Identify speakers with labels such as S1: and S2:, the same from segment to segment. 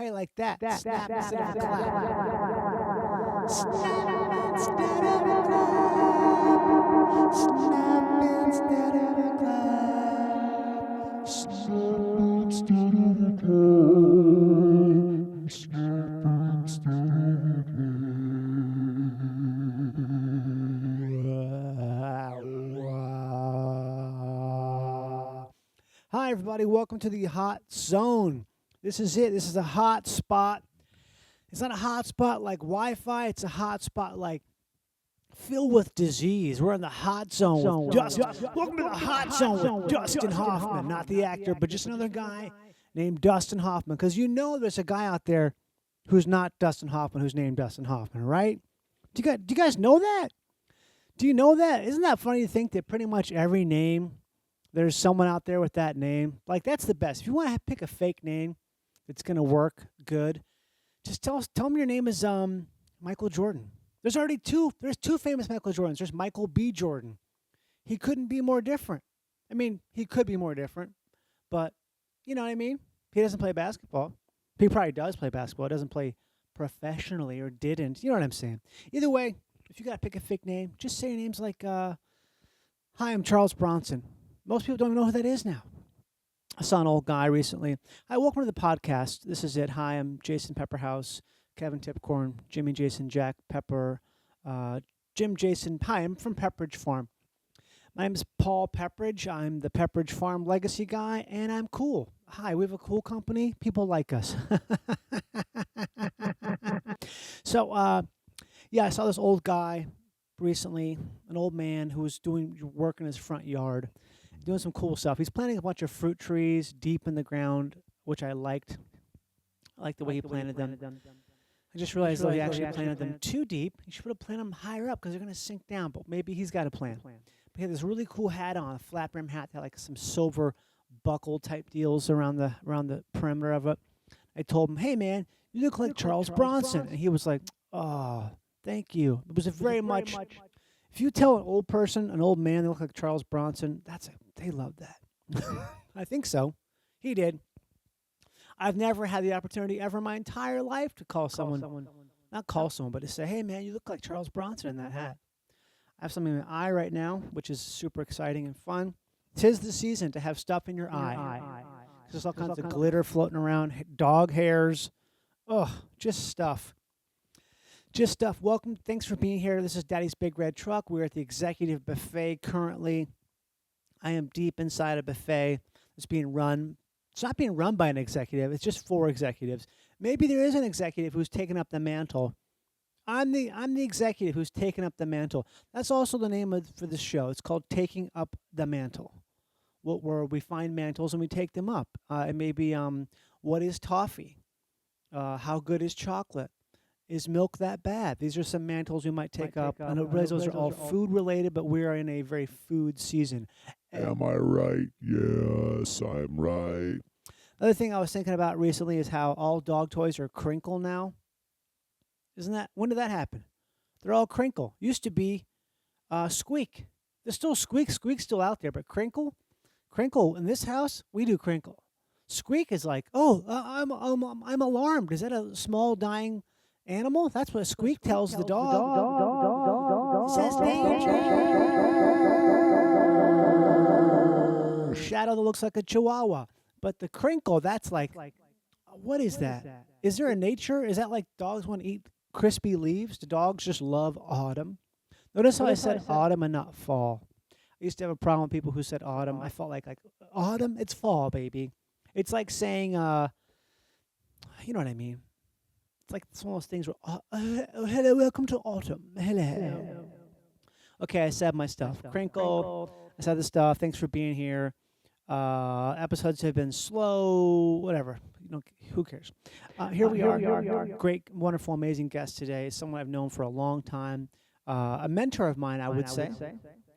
S1: Hey, like that. Snap instead of a clap. Snap instead of a clap. Snap instead of a clap. Snap instead of a clap. Snap instead of a clap. Hi, everybody. Welcome to the Hot Zone. This is it. This is a hot spot. It's not a hot spot like Wi-Fi. It's a hot spot like filled with disease. We're in the hot zone with Dustin. Welcome to the hot zone with Dustin Hoffman. Not the actor, but just another guy named Dustin Hoffman. Because you know there's a guy out there who's not Dustin Hoffman who's named Dustin Hoffman, right? Do you guys know that? Do you know that? Isn't that funny to think that pretty much every name, there's someone out there with that name? Like, that's the best. If you want to pick a fake name that's going to work good, just tell them your name is Michael Jordan. There's already two famous Michael Jordans. There's Michael B. Jordan. He couldn't be more different. I mean, he could be more different, but you know what I mean? He doesn't play basketball. He probably does play basketball. He doesn't play professionally or didn't. You know what I'm saying? Either way, if you got to pick a fake name, just say names like, hi, I'm Charles Bronson. Most people don't even know who that is now. I saw an old guy recently. Hi, welcome to the podcast. This is it. Hi, I'm Jason Pepperhouse, Kevin Tipcorn, Jimmy Jason, Jack Pepper, Jim Jason. Hi, I'm from Pepperidge Farm. My name is Paul Pepperidge. I'm the Pepperidge Farm legacy guy, and I'm cool. Hi, we have a cool company. People like us. So, yeah, I saw this old guy recently, an old man who was doing work in his front yard, doing some cool stuff. He's planting a bunch of fruit trees deep in the ground, which I liked. I liked the way he planted them. I just realized, though, he actually planted them too deep. He should have planted them higher up because they're going to sink down, but maybe he's got a plan. But he had this really cool hat on, a flat brim hat that had like some silver buckle type deals around the perimeter of it. I told him, hey, man, you look like Charles Bronson. And he was like, oh, thank you. It was a very much. If you tell an old person, an old man, they look like Charles Bronson, they love that. I think so. He did. I've never had the opportunity ever in my entire life to call someone, not call someone, but to say, hey, man, you look like Charles Bronson in that hat. I have something in my eye right now, which is super exciting and fun. 'Tis the season to have stuff in your eye. There's all kinds of glitter floating around, dog hairs. Oh, just stuff. Just stuff. Welcome. Thanks for being here. This is Daddy's Big Red Truck. We're at the Executive Buffet currently. I am deep inside a buffet that's being run. It's not being run by an executive. It's just for executives. Maybe there is an executive who's taken up the mantle. I'm the executive who's taken up the mantle. That's also the name for this show. It's called Taking Up the Mantle, where we find mantles and we take them up. It may be what is toffee? How good is chocolate? Is milk that bad? These are some mantles we might take up. I know those are all food related, but we are in a very food season.
S2: Am I right? Yes, I'm right.
S1: Another thing I was thinking about recently is how all dog toys are crinkle now. When did that happen? They're all crinkle. Used to be squeak. There's still squeak. Squeak's still out there, but crinkle in this house, we do crinkle. Squeak is like, oh, I'm alarmed. Is that a small dying animal? That's what squeak tells the dog. It says danger. Shadow that looks like a chihuahua. But the crinkle, that's like, what is that? Is there a nature? Is that like dogs want to eat crispy leaves? Do dogs just love autumn? Notice how I said autumn and not fall. I used to have a problem with people who said autumn. I felt like autumn, it's fall, baby. It's like saying, you know what I mean? It's like it's one of those things where, hello, welcome to autumn. Hello. Okay, I said my stuff. Crinkle. I said the stuff. Thanks for being here. Episodes have been slow, whatever. Who cares? Here we are. Great, wonderful, amazing guest today. Someone I've known for a long time. A mentor of mine, I would say.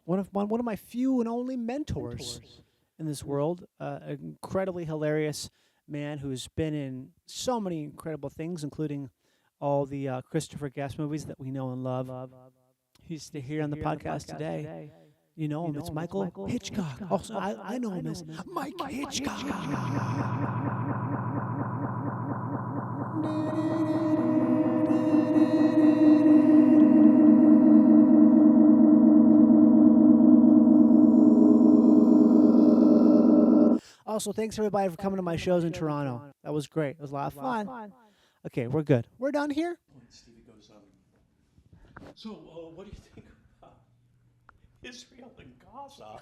S1: One of my few and only mentors in this world. An incredibly hilarious man who's been in so many incredible things, including all the Christopher Guest movies that we know and love. He's here on the podcast today. You know him. It's Michael Hitchcock. Also, I know him as Mike Hitchcock. Also, thanks everybody for coming to my shows in Toronto. That was great. It was a lot of fun. Okay, we're good. We're done here.
S3: Stevie goes, so what do you think about Israel and Gaza?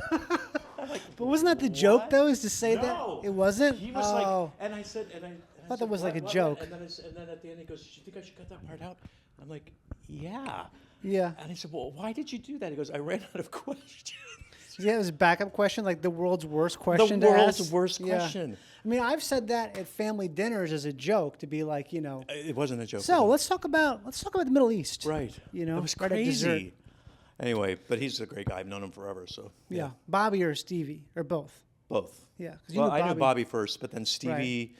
S3: I'm like,
S1: But wasn't that the joke,
S3: "What?"
S1: though, is to say
S3: No.
S1: that? It wasn't?
S3: He was like, and I said, and I
S1: thought that
S3: said,
S1: was like
S3: "What,
S1: a
S3: what?"
S1: joke.
S3: And then at the end he goes, "Do you think I should cut that part out?" I'm like, "Yeah."
S1: Yeah.
S3: And I said, "Well, why did you do that?" He goes, "I ran out of questions."
S1: Yeah, it was a backup question, like the world's worst question
S3: The
S1: to
S3: world's
S1: ask.
S3: worst
S1: Yeah.
S3: question.
S1: I mean, I've said that at family dinners as a joke to be like,
S3: It wasn't a joke.
S1: so let's talk about the Middle East.
S3: Right.
S1: You know,
S3: it was
S1: right at dessert.
S3: crazy. Anyway, but he's a great guy. I've known him forever. So
S1: Yeah. Bobby or Stevie or both.
S3: both.
S1: Yeah. 'Cause you
S3: Well,
S1: knew
S3: I knew
S1: Bobby.
S3: Bobby first, but then Stevie,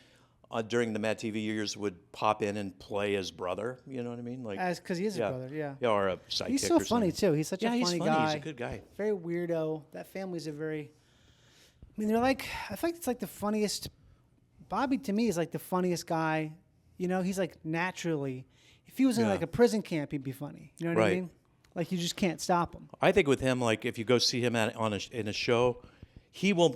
S3: during the Mad TV years, would pop in and play his brother. You know what I mean? Like,
S1: Because he is
S3: yeah.
S1: a brother, yeah.
S3: Yeah, or a sidekick.
S1: He's so
S3: or
S1: funny,
S3: something.
S1: too. He's such a
S3: Yeah,
S1: funny
S3: he's
S1: guy.
S3: He's a good guy.
S1: Very weirdo. That family's a very... I mean, they're like... I feel like it's like the funniest... Bobby, to me, is like the funniest guy. You know, he's like naturally... If he was in
S3: Yeah.
S1: like a prison camp, he'd be funny. You know what I
S3: Right.
S1: mean? Like, you just can't stop him.
S3: I think with him, like if you go see him in a show, he will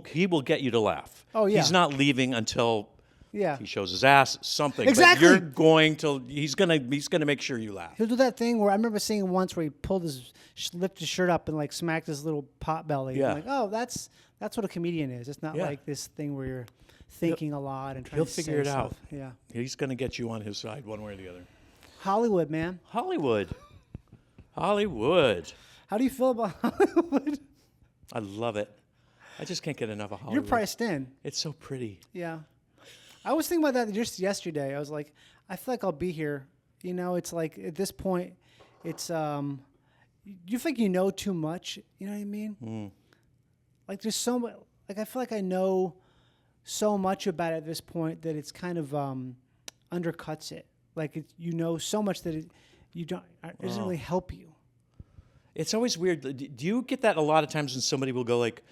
S3: get you to laugh.
S1: Oh, yeah.
S3: He's not leaving until
S1: Yeah.
S3: he shows his ass, something.
S1: Exactly.
S3: But you're going to. He's gonna make sure you laugh.
S1: He'll do that thing where I remember seeing once where he pulled lifted his shirt up and like smacked his little pot belly.
S3: Yeah.
S1: I'm like, oh, that's what a comedian is. It's not
S3: Yeah.
S1: like this thing where you're thinking a lot and trying
S3: He'll
S1: to
S3: figure
S1: say
S3: it out.
S1: stuff. Yeah.
S3: He's gonna get you on his side one way or the other.
S1: Hollywood, man.
S3: Hollywood. Hollywood.
S1: How do you feel about Hollywood?
S3: I love it. I just can't get enough of Hollywood.
S1: You're priced in.
S3: It's so pretty.
S1: Yeah. I was thinking about that just yesterday. I was like, I feel like I'll be here. You know, it's like at this point, it's you feel like you know too much. You know what I mean? Like there's so much. Like I feel like I know so much about it at this point that it's kind of undercuts it. Like you know so much that it doesn't really help you.
S3: It's always weird. Do you get that a lot of times when somebody will go like,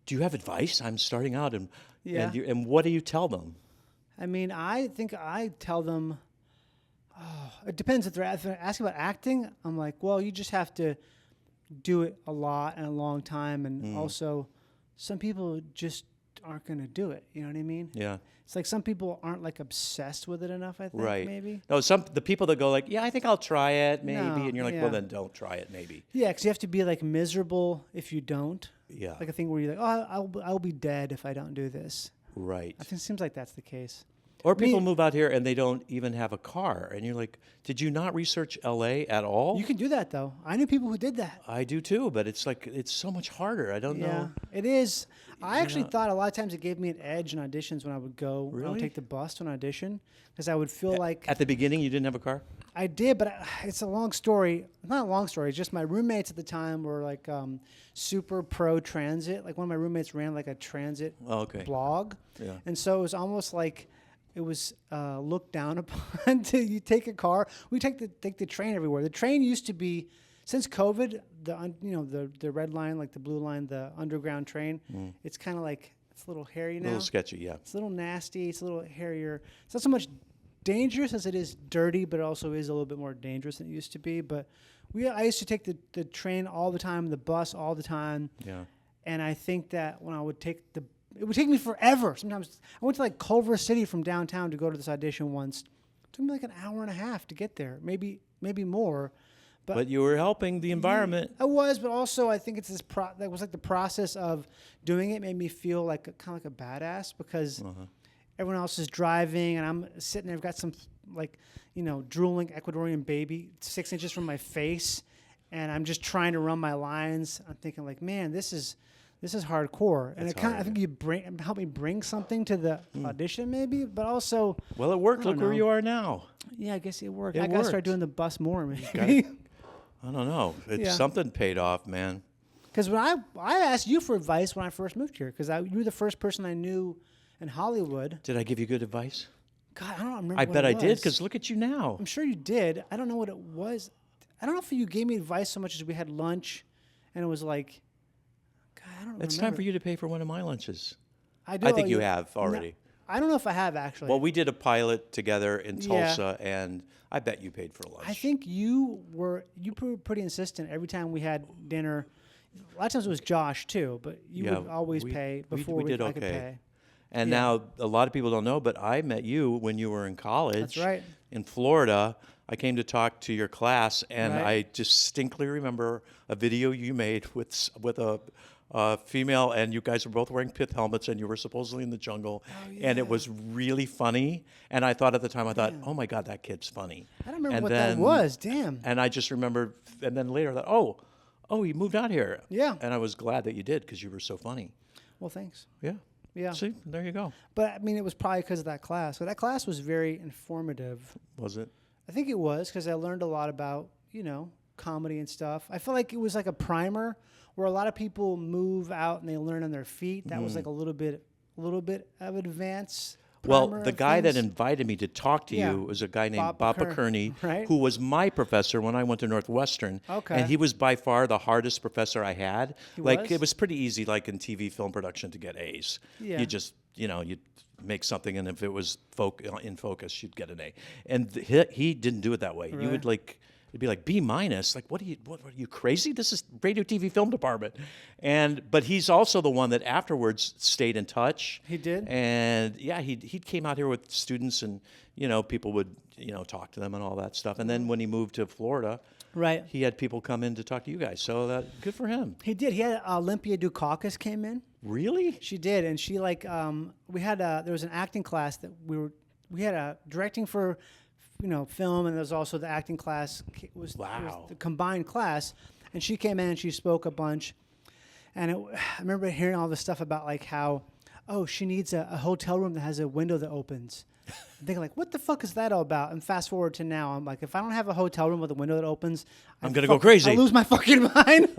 S3: "Do you have advice? I'm starting out," and
S1: Yeah.
S3: and what do you tell them?
S1: I mean, I think I tell them, it depends if they're asking about acting. I'm like, well, you just have to do it a lot and a long time. And also, some people just aren't going to do it. You know what I mean?
S3: Yeah.
S1: It's like some people aren't like obsessed with it enough, I think,
S3: Right.
S1: maybe.
S3: No, the people that go like, "Yeah, I think I'll try it, maybe,"
S1: No,
S3: and you're like,
S1: yeah.
S3: "Well, then don't try it, maybe."
S1: Yeah, because you have to be like miserable if you don't.
S3: Yeah.
S1: Like a thing where you're like, oh, I'll be dead if I don't do this.
S3: Right.
S1: I think it seems like that's the case.
S3: Or people
S1: Me-
S3: move out here and they don't even have a car, and you're like, "Did you not research LA at all?"
S1: You can do that, though. I knew people who did that.
S3: I do too, but it's like it's so much harder. I don't
S1: Yeah,
S3: know.
S1: it is. I actually thought a lot of times it gave me an edge in auditions when I would go. I
S3: Really?
S1: would take the bus to an audition because I would feel like
S3: At the beginning, you didn't have a car.
S1: I did, but it's a long story. Not a long story. It's just my roommates at the time were like super pro transit. Like one of my roommates ran like a transit
S3: Oh, okay.
S1: blog,
S3: Yeah.
S1: and so it was almost like it was looked down upon to you take a car. We take the train everywhere. The train used to be since COVID, the red line, like the blue line, the underground train. It's kind of like it's a little hairy
S3: A
S1: now.
S3: little sketchy, yeah.
S1: It's a little nasty. It's a little hairier. It's not so much dangerous as it is dirty, but it also is a little bit more dangerous than it used to be. But I used to take the train all the time, the bus all the time.
S3: Yeah.
S1: And I think that when I would it would take me forever. Sometimes I went to like Culver City from downtown to go to this audition once. It took me like an hour and a half to get there, maybe more.
S3: But you were helping the environment.
S1: I was, but also I think it's that was like the process of doing it made me feel like kind of like a badass because everyone else is driving and I'm sitting there. I've got some like drooling Ecuadorian baby 6 inches from my face, and I'm just trying to run my lines. I'm thinking like, man, this is hardcore, and
S3: That's
S1: I
S3: hard.
S1: think you help me bring something to the audition maybe, but also
S3: Well, it worked.
S1: I don't
S3: Look where
S1: know.
S3: you are now.
S1: yeah, I guess it worked.
S3: It
S1: I gotta start
S3: worked.
S1: doing the bus more maybe.
S3: I don't know.
S1: Yeah.
S3: Something paid off, man.
S1: Because when I asked you for advice when I first moved here, because you were the first person I knew in Hollywood.
S3: Did I give you good advice?
S1: God, I don't remember.
S3: I
S1: what
S3: bet
S1: it
S3: I did,
S1: was.
S3: because look at you now.
S1: I'm sure you did. I don't know what it was. I don't know if you gave me advice so much as we had lunch, and it was like, God, I don't remember.
S3: It's time for you to pay for one of my lunches.
S1: I do.
S3: I think you have
S1: No,
S3: already.
S1: I don't know if I have actually.
S3: Well, we did a pilot together in
S1: Yeah.
S3: Tulsa, and I bet you paid for lunch.
S1: I think you were pretty insistent every time we had dinner. A lot of times it was Josh too, but you
S3: Yeah,
S1: would always
S3: we-
S1: pay
S3: we
S1: before
S3: did
S1: I could
S3: okay.
S1: pay.
S3: And
S1: Yeah.
S3: now a lot of people don't know, but I met you when you were in college.
S1: That's right.
S3: In Florida. I came to talk to your class, and
S1: Right.
S3: I distinctly remember a video you made with a female, and you guys were both wearing pith helmets, and you were supposedly in the jungle, and it was really funny. And I thought at the time, oh my God, that kid's funny.
S1: I don't remember
S3: And
S1: what that was. Damn.
S3: And I just remember, and then later I thought, oh, you moved out here.
S1: Yeah.
S3: And I was glad that you did because you were so funny.
S1: Well, thanks.
S3: Yeah.
S1: Yeah.
S3: See, there you go.
S1: But I mean, it was probably because of that class. So that class was very informative.
S3: Was it?
S1: I think it was because I learned a lot about, comedy and stuff. I feel like it was like a primer where a lot of people move out and they learn on their feet. That was like a little bit of advance.
S3: Well,
S1: primer
S3: the
S1: of
S3: guy that
S1: things.
S3: invited me to talk to
S1: Yeah.
S3: you was a guy named
S1: Bob
S3: Bob Picerni,
S1: right?
S3: who was my professor when I went to Northwestern.
S1: Okay.
S3: And he was by far the hardest professor I had.
S1: was?
S3: It was pretty easy, like in TV film production, to get A's.
S1: Yeah.
S3: You just, you'd make something, and if it was in focus, you'd get an A. And he didn't do it that way. You would it'd be like B minus. Like, what are you crazy? This is radio, TV, film department. But he's also the one that afterwards stayed in touch.
S1: He did?
S3: And yeah, he came out here with students, and people would talk to them and all that stuff. And then when he moved to Florida,
S1: Right.
S3: he had people come in to talk to you guys. So that good for him.
S1: He did. He had Olympia Dukakis came in.
S3: Really?
S1: She did, and she we had there was an acting class that we had a directing for, film, and there was also the acting class. It was the combined class, and she came in and she spoke a bunch, and I remember hearing all this stuff about like how, she needs a hotel room that has a window that opens. I'm thinking like, what the fuck is that all about? And fast forward to now, I'm like, if I don't have a hotel room with a window that opens,
S3: I'm gonna go crazy.
S1: I lose my fucking mind.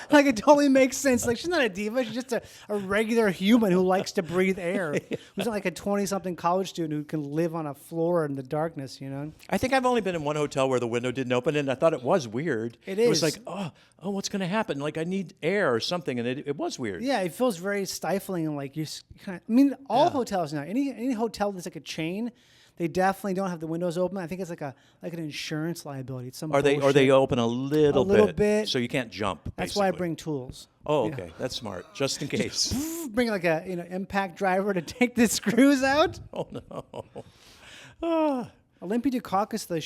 S1: Like it totally makes sense. Like she's not a diva. She's just a regular human who likes to breathe air. Who's not like a 20-something college student who can live on a floor in the darkness,
S3: I think I've only been in one hotel where the window didn't open, and I thought it was weird.
S1: It
S3: It was
S1: is.
S3: like, oh, what's going to happen? Like, I need air or something, and it was weird.
S1: Yeah, it feels very stifling and like all hotels now. Any hotel that's like a chain, they definitely don't have the windows open. I think it's like an insurance liability. It's some
S3: Or they
S1: bullshit.
S3: open a little
S1: bit.
S3: so you can't jump.
S1: That's why I
S3: basically.
S1: bring tools.
S3: Oh, okay, that's smart, just in case.
S1: Bring like a impact driver to take the screws out.
S3: Oh no.
S1: Olympia Dukakis, though,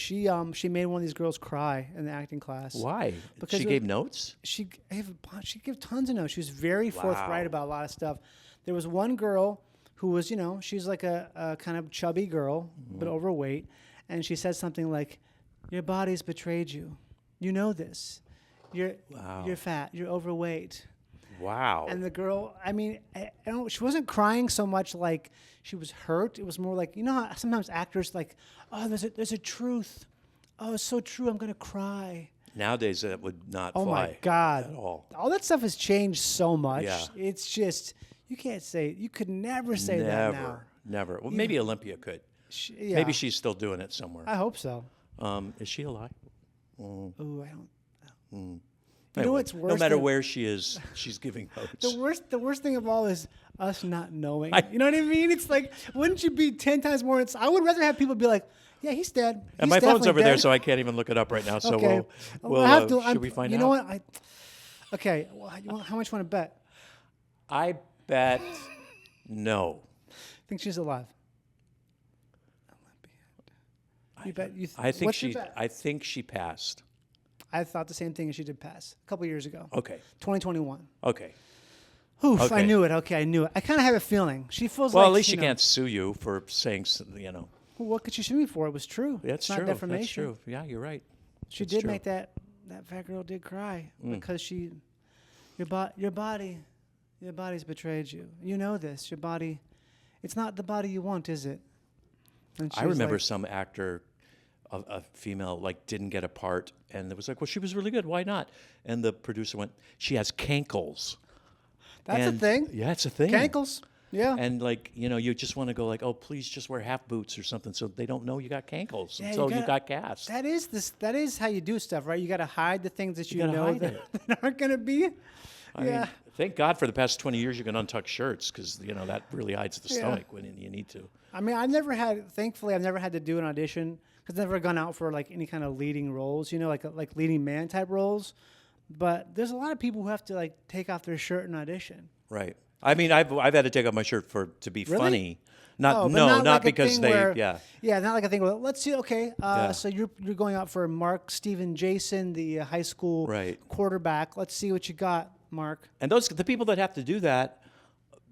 S1: she made one of these girls cry in the acting class.
S3: Why?
S1: Because
S3: She gave notes.
S1: She gave tons of notes. She was very forthright about a lot of stuff. There was one girl who was, she's like a kind of chubby girl, but overweight. And she said something like, your body's betrayed you. You know this. You're fat. You're overweight.
S3: Wow.
S1: And the girl, I mean, I don't, she wasn't crying so much like she was hurt. It was more like, how sometimes actors like, oh, there's a truth. Oh, it's so true. I'm going to cry.
S3: Nowadays, that would not
S1: Oh
S3: fly.
S1: my God.
S3: At all.
S1: All that stuff has changed so much.
S3: Yeah.
S1: It's just, you could never say that now.
S3: Never. Well, maybe Olympia could.
S1: Yeah.
S3: Maybe she's still doing it somewhere.
S1: I hope so.
S3: Is she alive?
S1: Ooh, I don't. You
S3: Anyway,
S1: know what's worse?
S3: no matter
S1: than-
S3: where she is, she's giving notes.
S1: The worst thing of all is us not knowing. You know what I mean? It's like, wouldn't you be 10 times more? I would rather have people be like, yeah, he's dead.
S3: And
S1: He's
S3: my phone's
S1: definitely
S3: over there,
S1: dead."
S3: so I can't even look it up right now. So
S1: Okay.
S3: we'll
S1: I have to,
S3: should we find out?
S1: You know what? Okay. Well, how much you want to bet?
S3: I bet no.
S1: I think she's alive. You bet.
S3: I think
S1: what's your bet?
S3: I think she passed.
S1: I thought the same thing, and she did pass a couple years ago.
S3: Okay.
S1: 2021.
S3: Okay.
S1: Oof, I
S3: Okay.
S1: knew it. Okay, I knew it. I kind of have a feeling. She feels
S3: Well,
S1: like,
S3: at least
S1: you
S3: she
S1: know,
S3: can't sue you for saying,
S1: Well, what could she sue me for? It was true.
S3: That's
S1: it's
S3: true.
S1: Not defamation.
S3: That's true. Yeah, you're right.
S1: She
S3: It's
S1: did
S3: true.
S1: make that fat girl did cry because your body's betrayed you. You know this. Your body, it's not the body you want, is it? And she
S3: I
S1: was
S3: remember
S1: like,
S3: some actor, a female, like didn't get a part, and it was like, well, she was really good. Why not? And the producer went, she has cankles.
S1: That's
S3: And-
S1: a thing.
S3: Yeah, it's a thing.
S1: Cankles. Yeah.
S3: And like, you just want to go like, oh, please just wear half boots or something so they don't know you got cankles
S1: Yeah,
S3: until you
S1: gotta-
S3: got cast.
S1: That is how you do stuff, right? You got to hide the things that you
S3: gotta
S1: know
S3: hide
S1: that,
S3: it.
S1: that aren't going to be.
S3: I
S1: yeah.
S3: mean, Thank God for the past 20 years you can untuck shirts because, that really hides the
S1: Yeah.
S3: stomach when you need to.
S1: I mean, thankfully, I've never had to do an audition because I've never gone out for like any kind of leading roles, like leading man type roles. But there's a lot of people who have to like take off their shirt and audition.
S3: Right. I mean, I've had to take off my shirt to be
S1: Really?
S3: funny.
S1: But
S3: Not
S1: like a
S3: because
S1: thing
S3: they,
S1: where-
S3: yeah.
S1: Yeah, not like a thing where, let's see, okay,
S3: Yeah.
S1: so you're going out for Mark Steven Jason, the high school
S3: Right.
S1: quarterback. Let's see what you got, Mark.
S3: And the people that have to do that,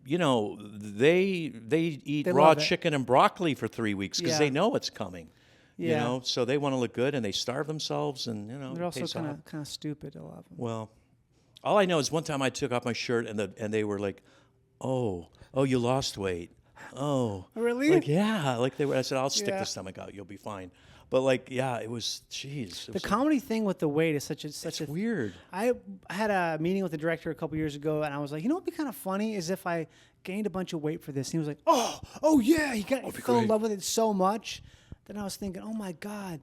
S3: they eat
S1: They
S3: raw
S1: love it.
S3: chicken and broccoli for 3 weeks because
S1: Yeah.
S3: they know it's coming.
S1: Yeah.
S3: So they want to look good and they starve themselves and
S1: They're
S3: it
S1: also
S3: pays off.
S1: kind of stupid, a lot of them.
S3: Well, all I know is one time I took off my shirt and they were like, "Oh, you lost weight." Oh,
S1: Really?
S3: Like, yeah, like they were. I said, "I'll stick
S1: Yeah.
S3: the stomach out. You'll be fine." But like, yeah, it was. Jeez,
S1: The comedy thing with the weight is such
S3: it's
S1: a
S3: weird.
S1: I had a meeting with the director a couple years ago, and I was like, what would be kind of funny is if I gained a bunch of weight for this. And he was like, oh yeah, he fell in
S3: great.
S1: love with it so much. Then I was thinking, oh my God,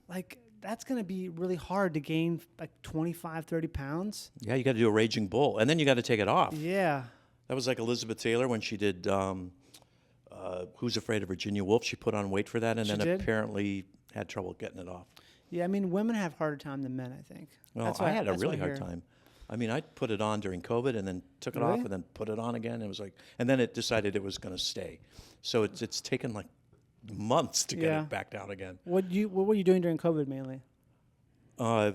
S1: like that's going to be really hard to gain like 25, 30 pounds.
S3: Yeah, you got to do a raging bull, and then you got to take it off.
S1: Yeah.
S3: That was like Elizabeth Taylor when she did Who's Afraid of Virginia Woolf. She put on weight for that, and
S1: She
S3: then
S1: did?
S3: apparently had trouble getting it off.
S1: Yeah, I mean, women have harder time than men, I think.
S3: Well,
S1: That's
S3: I
S1: what
S3: had a
S1: that's what
S3: really
S1: I
S3: hard
S1: hear.
S3: time. I mean, I put it on during COVID and then took it
S1: Really?
S3: off and then put it on again. It was like, and then it decided it was going to stay. So it's taken like months to get
S1: Yeah.
S3: it back down again.
S1: What were you doing during COVID mainly?
S3: I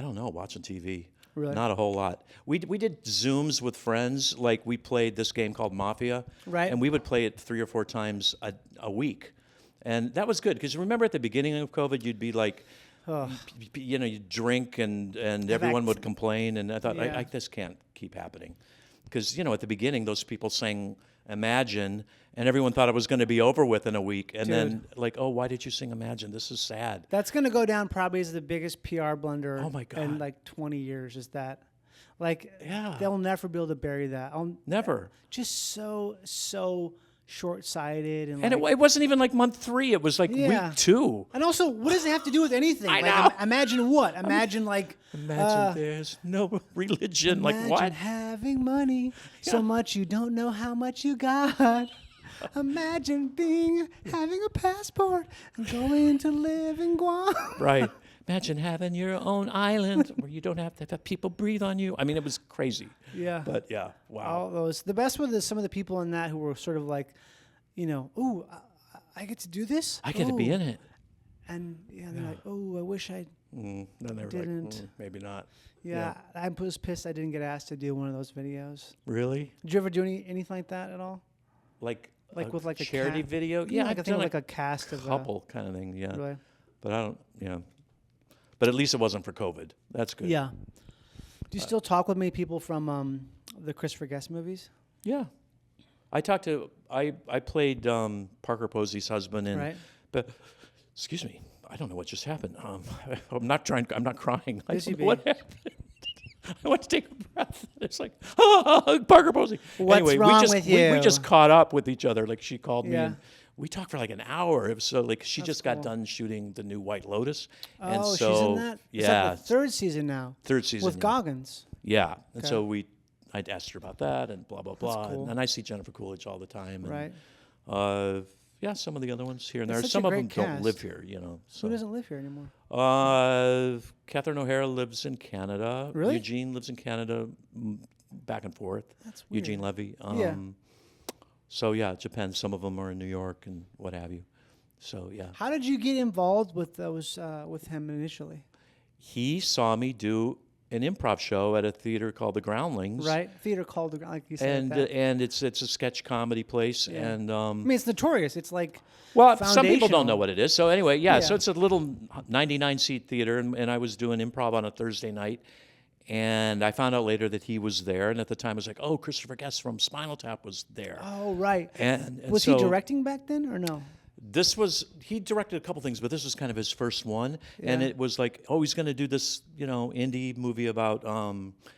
S3: don't know, watching TV.
S1: Really?
S3: Not a whole lot. We did Zooms with friends. Like we played this game called Mafia.
S1: Right.
S3: And we would play it 3 or 4 times a week. And that was good because remember at the beginning of COVID, you'd be like, you'd drink and everyone would complain. And I thought,
S1: Yeah.
S3: this can't keep happening. Because, at the beginning, those people sang Imagine, and everyone thought it was going to be over with in a week. And then, like, oh, why did you sing Imagine? This is sad.
S1: That's going to go down probably as the biggest PR blunder
S3: Oh, my God.
S1: in like 20 years is that. Like,
S3: Yeah.
S1: they'll never be able to bury that.
S3: Never.
S1: Just so short-sighted. And
S3: And
S1: like,
S3: it wasn't even like month 3. It was like
S1: Yeah.
S3: week 2.
S1: and also, what does it have to do with anything?
S3: I
S1: like,
S3: know.
S1: Imagine what? Imagine like...
S3: Imagine there's no religion. Like
S1: Imagine
S3: what?
S1: having money so much you don't know how much you got. Imagine having a passport and going to live in Guam.
S3: Right. Imagine having your own island where you don't have to have people breathe on you. I mean, it was crazy.
S1: Yeah.
S3: But yeah, wow.
S1: All those. The best was some of the people in that who were sort of like, ooh, I get to do this.
S3: I get to be in it.
S1: And they're like, oh, I wish I.
S3: Then they were
S1: Didn't.
S3: like, maybe not.
S1: Yeah, I was pissed I didn't get asked to do one of those videos.
S3: Really?
S1: Did you ever do anything like that at all?
S3: Like
S1: With like
S3: charity
S1: a cast?
S3: video?
S1: Yeah, like
S3: I've
S1: I think
S3: done
S1: like a cast of
S3: couple kind of thing. Yeah.
S1: Really?
S3: But I don't. Yeah. But at least it wasn't for COVID. That's good.
S1: Yeah. Do you still talk with many people from the Christopher Guest movies?
S3: Yeah. I played Parker Posey's husband in.
S1: Right.
S3: But excuse me. I don't know what just happened. I'm not crying. I
S1: Yes, you
S3: don't know what
S1: be.
S3: happened. I went to take a breath. It's like, Parker Posey.
S1: What's
S3: anyway,
S1: wrong
S3: we just
S1: with
S3: we
S1: you?
S3: just caught up with each other. Like she called me
S1: Yeah.
S3: and we talked for like an hour. It was so like she just got
S1: cool.
S3: done shooting the new White Lotus.
S1: Oh,
S3: and so,
S1: she's in that? Is
S3: Yeah.
S1: that the third season now?
S3: Third season.
S1: With
S3: yeah.
S1: Goggins.
S3: Yeah. And
S1: Okay.
S3: so I'd asked her about that and blah, blah, blah.
S1: cool.
S3: And I see Jennifer Coolidge all the time. And,
S1: Right.
S3: Yeah, some of the other ones here and
S1: It's
S3: there.
S1: such
S3: Some
S1: a
S3: of them
S1: great
S3: don't live
S1: cast.
S3: here, So.
S1: Who doesn't live here anymore?
S3: Catherine O'Hara lives in Canada.
S1: Really?
S3: Eugene lives in Canada, back and forth.
S1: That's weird.
S3: Eugene Levy.
S1: Yeah.
S3: So yeah, it depends. Some of them are in New York and what have you. So yeah.
S1: How did you get involved with those with him initially?
S3: He saw me do an improv show at a theater called the Groundlings.
S1: Right, theater called like you said.
S3: And
S1: that.
S3: and it's a sketch comedy place.
S1: Yeah.
S3: And
S1: I mean, it's notorious. It's like
S3: well, some people don't
S1: foundational.
S3: know what it is. So anyway, yeah. So
S1: Yeah.
S3: it's a little 99-seat theater, and I was doing improv on a Thursday night, and I found out later that he was there. And at the time, I was like, "Oh, Christopher Guest from Spinal Tap was there."
S1: Oh, right.
S3: And
S1: Was
S3: so
S1: he directing back then or no?
S3: he directed a couple things, but this was kind of his first one. And
S1: Yeah.
S3: it was like, oh, he's going to do this, indie movie about,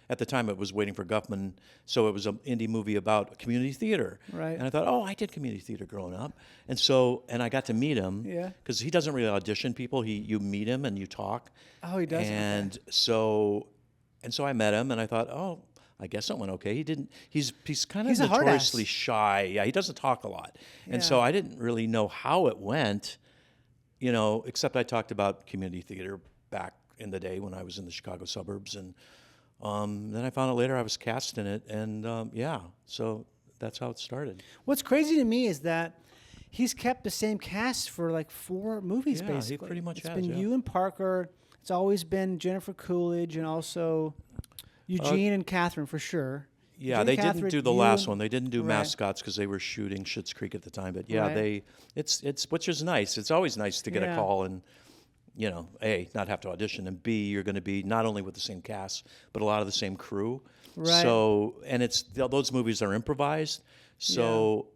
S3: at the time it was Waiting for Guffman. So it was an indie movie about community theater.
S1: Right.
S3: And I thought, oh, I did community theater growing up. And I got to meet him.
S1: Yeah.
S3: Because he doesn't really audition people. You meet him and you talk.
S1: Oh, he does? Okay.
S3: And so And so I met him, and I thought, oh, I guess it went okay. He didn't. He's kind of
S1: He's a hard
S3: notoriously
S1: ass.
S3: shy. Yeah, he doesn't talk a lot, and so
S1: Yeah.
S3: I didn't really know how it went, except I talked about community theater back in the day when I was in the Chicago suburbs, and then I found out later I was cast in it, and so that's how it started.
S1: What's crazy to me is that he's kept the same cast for like 4 movies,
S3: Yeah, he
S1: basically.
S3: pretty much
S1: It's
S3: has,
S1: been
S3: yeah.
S1: you and Parker. It's always been Jennifer Coolidge and also Eugene and Catherine for sure.
S3: Yeah,
S1: Eugene
S3: they
S1: and
S3: didn't
S1: Catherine,
S3: do the
S1: you
S3: last
S1: and-
S3: one. They didn't do
S1: Right.
S3: Mascots because they were shooting Schitt's Creek at the time. But yeah,
S1: Right.
S3: it's which is nice. It's always nice to get
S1: Yeah.
S3: a call and A, not have to audition, and B, you're going to be not only with the same cast but a lot of the same crew.
S1: Right.
S3: So and those movies are improvised. So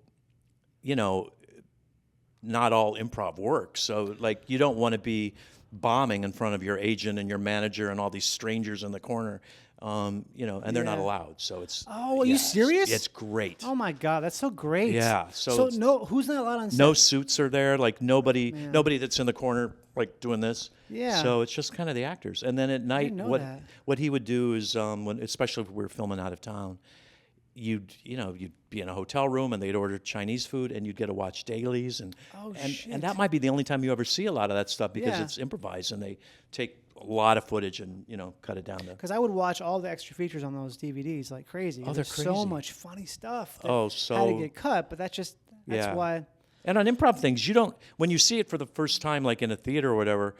S3: not all improv works. So like you don't want to be bombing in front of your agent and your manager and all these strangers in the corner. And they're not
S1: Yeah.
S3: allowed. So it's
S1: Oh, are you serious?
S3: It's great.
S1: Oh my God, that's so great.
S3: Yeah, so it's-
S1: no, who's not allowed on set?
S3: No suits are there. Like nobody that's in the corner like doing this.
S1: Yeah.
S3: So it's just kind of the actors. And then at night,
S1: didn't know
S3: what
S1: that.
S3: what he would do is especially if we were filming out of town, you'd be in a hotel room and they'd order Chinese food and you'd get to watch dailies and
S1: shit.
S3: and that might be the only time you ever see a lot of that stuff because
S1: Yeah.
S3: it's improvised and they take a lot of footage and cut it down to.
S1: Because I would watch all the extra features on those DVDs like crazy.
S3: Oh, they're
S1: There's so
S3: crazy.
S1: much funny stuff. That
S3: Oh,
S1: had
S3: so-
S1: to get cut, but that's
S3: Yeah.
S1: why.
S3: And on improv things, when you see it for the first time, like in a theater or whatever,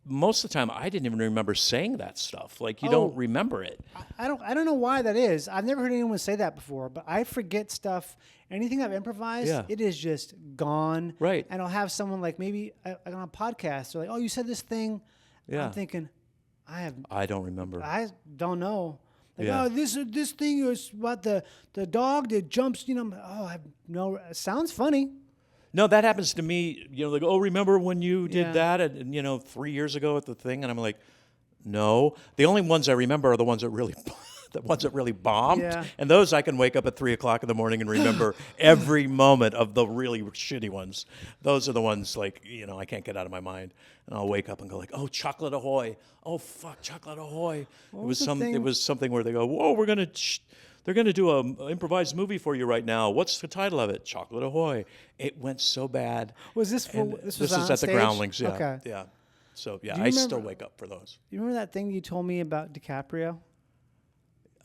S3: most of the time I didn't even remember saying that stuff. Like you don't remember it.
S1: I don't know why that is. I've never heard anyone say that before, but I forget stuff. Anything I've improvised,
S3: Yeah.
S1: it is just gone.
S3: Right.
S1: And I'll have someone like maybe on a podcast. They're like, "Oh, you said this thing."
S3: Yeah.
S1: I'm thinking,
S3: I don't remember.
S1: I don't know. Like,
S3: Yeah.
S1: oh, this thing is about the dog that jumps. I have no. It sounds funny.
S3: No, that happens to me. Like, oh, remember when you did
S1: Yeah.
S3: that? And 3 years ago at the thing, and I'm like, no. The only ones I remember are the ones that really, bombed.
S1: Yeah.
S3: And those I can wake up at 3:00 in the morning and remember every moment of the really shitty ones. Those are the ones like I can't get out of my mind. And I'll wake up and go like, oh, Chocolate Ahoy! Oh fuck, Chocolate Ahoy!
S1: was the thing?
S3: It was something where they go, whoa, they're gonna do a improvised movie for you right now. What's the title of it? Chocolate Ahoy! It went so bad.
S1: Was this for?
S3: And
S1: This
S3: this
S1: was
S3: is
S1: on
S3: at
S1: stage?
S3: the Groundlings, yeah.
S1: Okay.
S3: Yeah. So yeah,
S1: Do you
S3: I still
S1: remember-
S3: wake up for those.
S1: You remember that thing you told me about DiCaprio?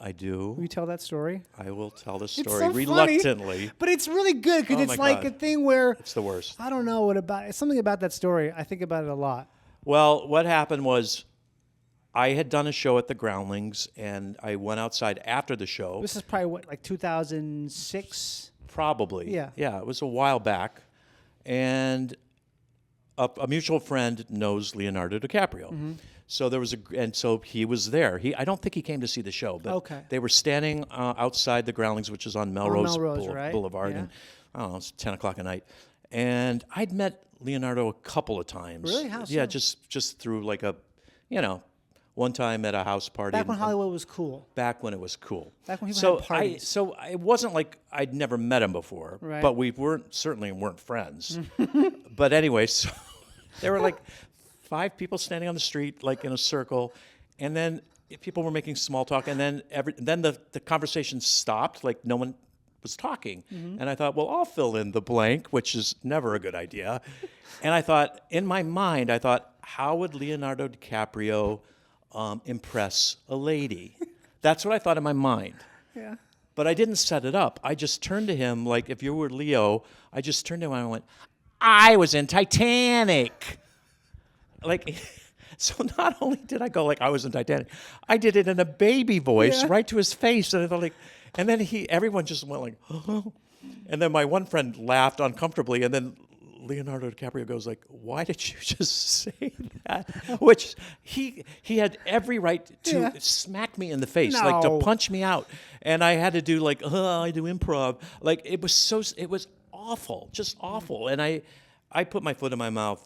S3: I do.
S1: Will you tell that story?
S3: I will tell the
S1: It's
S3: story
S1: so funny,
S3: reluctantly.
S1: but it's really good because
S3: Oh
S1: it's
S3: my
S1: like
S3: God.
S1: a thing where
S3: It's the worst.
S1: I don't know what about. It's something about that story. I think about it a lot.
S3: Well, what happened was I had done a show at the Groundlings, and I went outside after the show.
S1: This is probably like 2006.
S3: Probably.
S1: Yeah.
S3: Yeah, it was a while back. And a mutual friend knows Leonardo DiCaprio.
S1: Mm-hmm.
S3: So so he was there. I don't think he came to see the show, but
S1: Okay.
S3: they were standing outside the Groundlings, which is on Melrose,
S1: right?
S3: Boulevard,
S1: Yeah.
S3: and I don't know, it's 10:00 at night. And I'd met Leonardo a couple of times.
S1: Really? How
S3: Yeah,
S1: so?
S3: just through like one time at a house party.
S1: Back when
S3: and-
S1: Hollywood was cool.
S3: Back when it was cool.
S1: Back when people
S3: so
S1: had parties.
S3: So it wasn't like I'd never met him before,
S1: Right.
S3: but we certainly weren't friends. But anyway, so there were like 5 people standing on the street, like in a circle, and then people were making small talk, and then the conversation stopped, like no one was talking, and I thought, well, I'll fill in the blank, which is never a good idea. And I thought, in my mind, how would Leonardo DiCaprio impress a lady? That's what I thought in my mind.
S1: Yeah.
S3: But I didn't set it up. I just turned to him, like if you were Leo, I just turned to him and I went, I was in Titanic. Like, so not only did I go like I was in Titanic, I did it in a baby voice right to his face. And I thought and then everyone just went like, oh. And then my one friend laughed uncomfortably, and then Leonardo DiCaprio goes like, "Why did you just say that?" Which he had every right to smack me in the face, like to
S1: No.
S3: punch me out, and I had to do like, I do improv. Like it was awful, just awful. And I put my foot in my mouth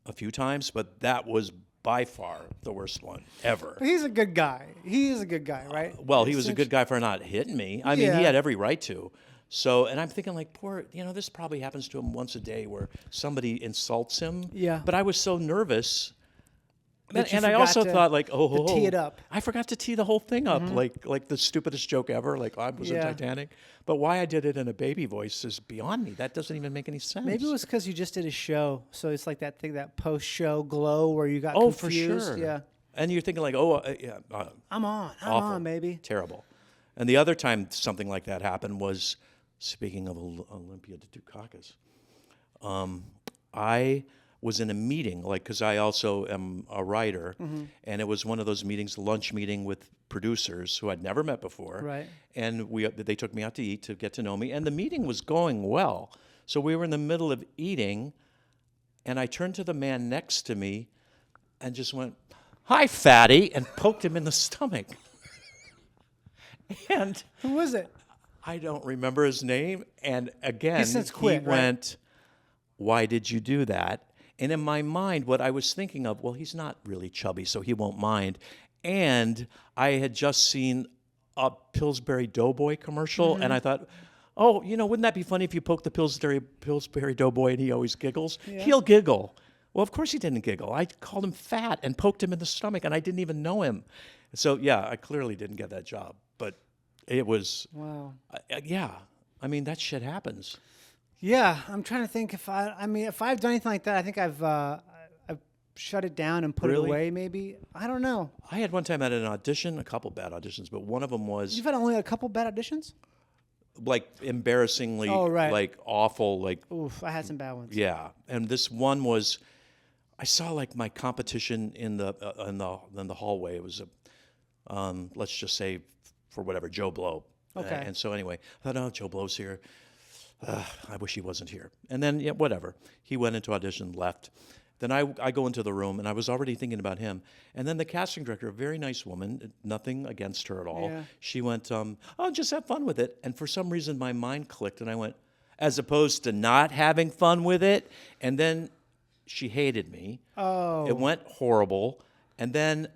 S3: a few times, but that was by far the worst one ever.
S1: But he's a good guy. He is a good guy, right?
S3: Well, he was a good guy for not hitting me. I mean,
S1: Yeah.
S3: he had every right to. So, and I'm thinking like, poor, this probably happens to him once a day where somebody insults him.
S1: Yeah.
S3: But I was so nervous
S1: That you
S3: And I
S1: forgot
S3: also
S1: to-
S3: thought like,
S1: to tee it up.
S3: I forgot to tee the whole thing up, like the stupidest joke ever. Like I was in
S1: Yeah.
S3: Titanic, but why I did it in a baby voice is beyond me. That doesn't even make any sense.
S1: Maybe it was because you just did a show, so it's like that thing, that post-show glow where you got
S3: for
S1: confused.
S3: sure.
S1: Yeah,
S3: And you're thinking like,
S1: I'm
S3: awful,
S1: on, baby.
S3: terrible. And the other time something like that happened was, speaking of Olympia Dukakis, I was in a meeting, like, because I also am a writer, and it was one of those meetings, lunch meeting with producers who I'd never met before.
S1: Right.
S3: And they took me out to eat to get to know me, and the meeting was going well. So we were in the middle of eating, and I turned to the man next to me and just went, "Hi, fatty," and poked him in the stomach. And
S1: Who was it?
S3: I don't remember his name. And again,
S1: since quit,
S3: he
S1: right?
S3: went, "Why did you do that?" And in my mind, what I was thinking of, well, he's not really chubby, so he won't mind. And I had just seen a Pillsbury Doughboy commercial, and I thought, oh, wouldn't that be funny if you poke the Pillsbury Doughboy and he always giggles?
S1: Yeah.
S3: He'll giggle. Well, of course he didn't giggle. I called him fat and poked him in the stomach, and I didn't even know him. So, yeah, I clearly didn't get that job. But it was,
S1: Wow.
S3: yeah. I mean, that shit happens.
S1: Yeah, I'm trying to think if I've done anything like that. I think I've shut it down and put it
S3: Really?
S1: away. Maybe, I don't know.
S3: I had one time at an audition, a couple bad auditions, but one of them was
S1: You've had only a couple bad auditions.
S3: like embarrassingly,
S1: Oh, right.
S3: like awful, like
S1: Oof, I had some bad ones.
S3: yeah. And this one was, I saw like my competition in the hallway. It was let's just say for whatever, Joe Blow.
S1: Okay.
S3: And so anyway, I thought, oh, Joe Blow's here. I wish he wasn't here. And then, yeah, whatever. He went into audition, left. Then I go into the room, and I was already thinking about him. And then the casting director, a very nice woman, nothing against her at all.
S1: Yeah.
S3: She went, oh, just have fun with it. And for some reason, my mind clicked, and I went, as opposed to not having fun with it. And then she hated me.
S1: Oh.
S3: It went horrible. And then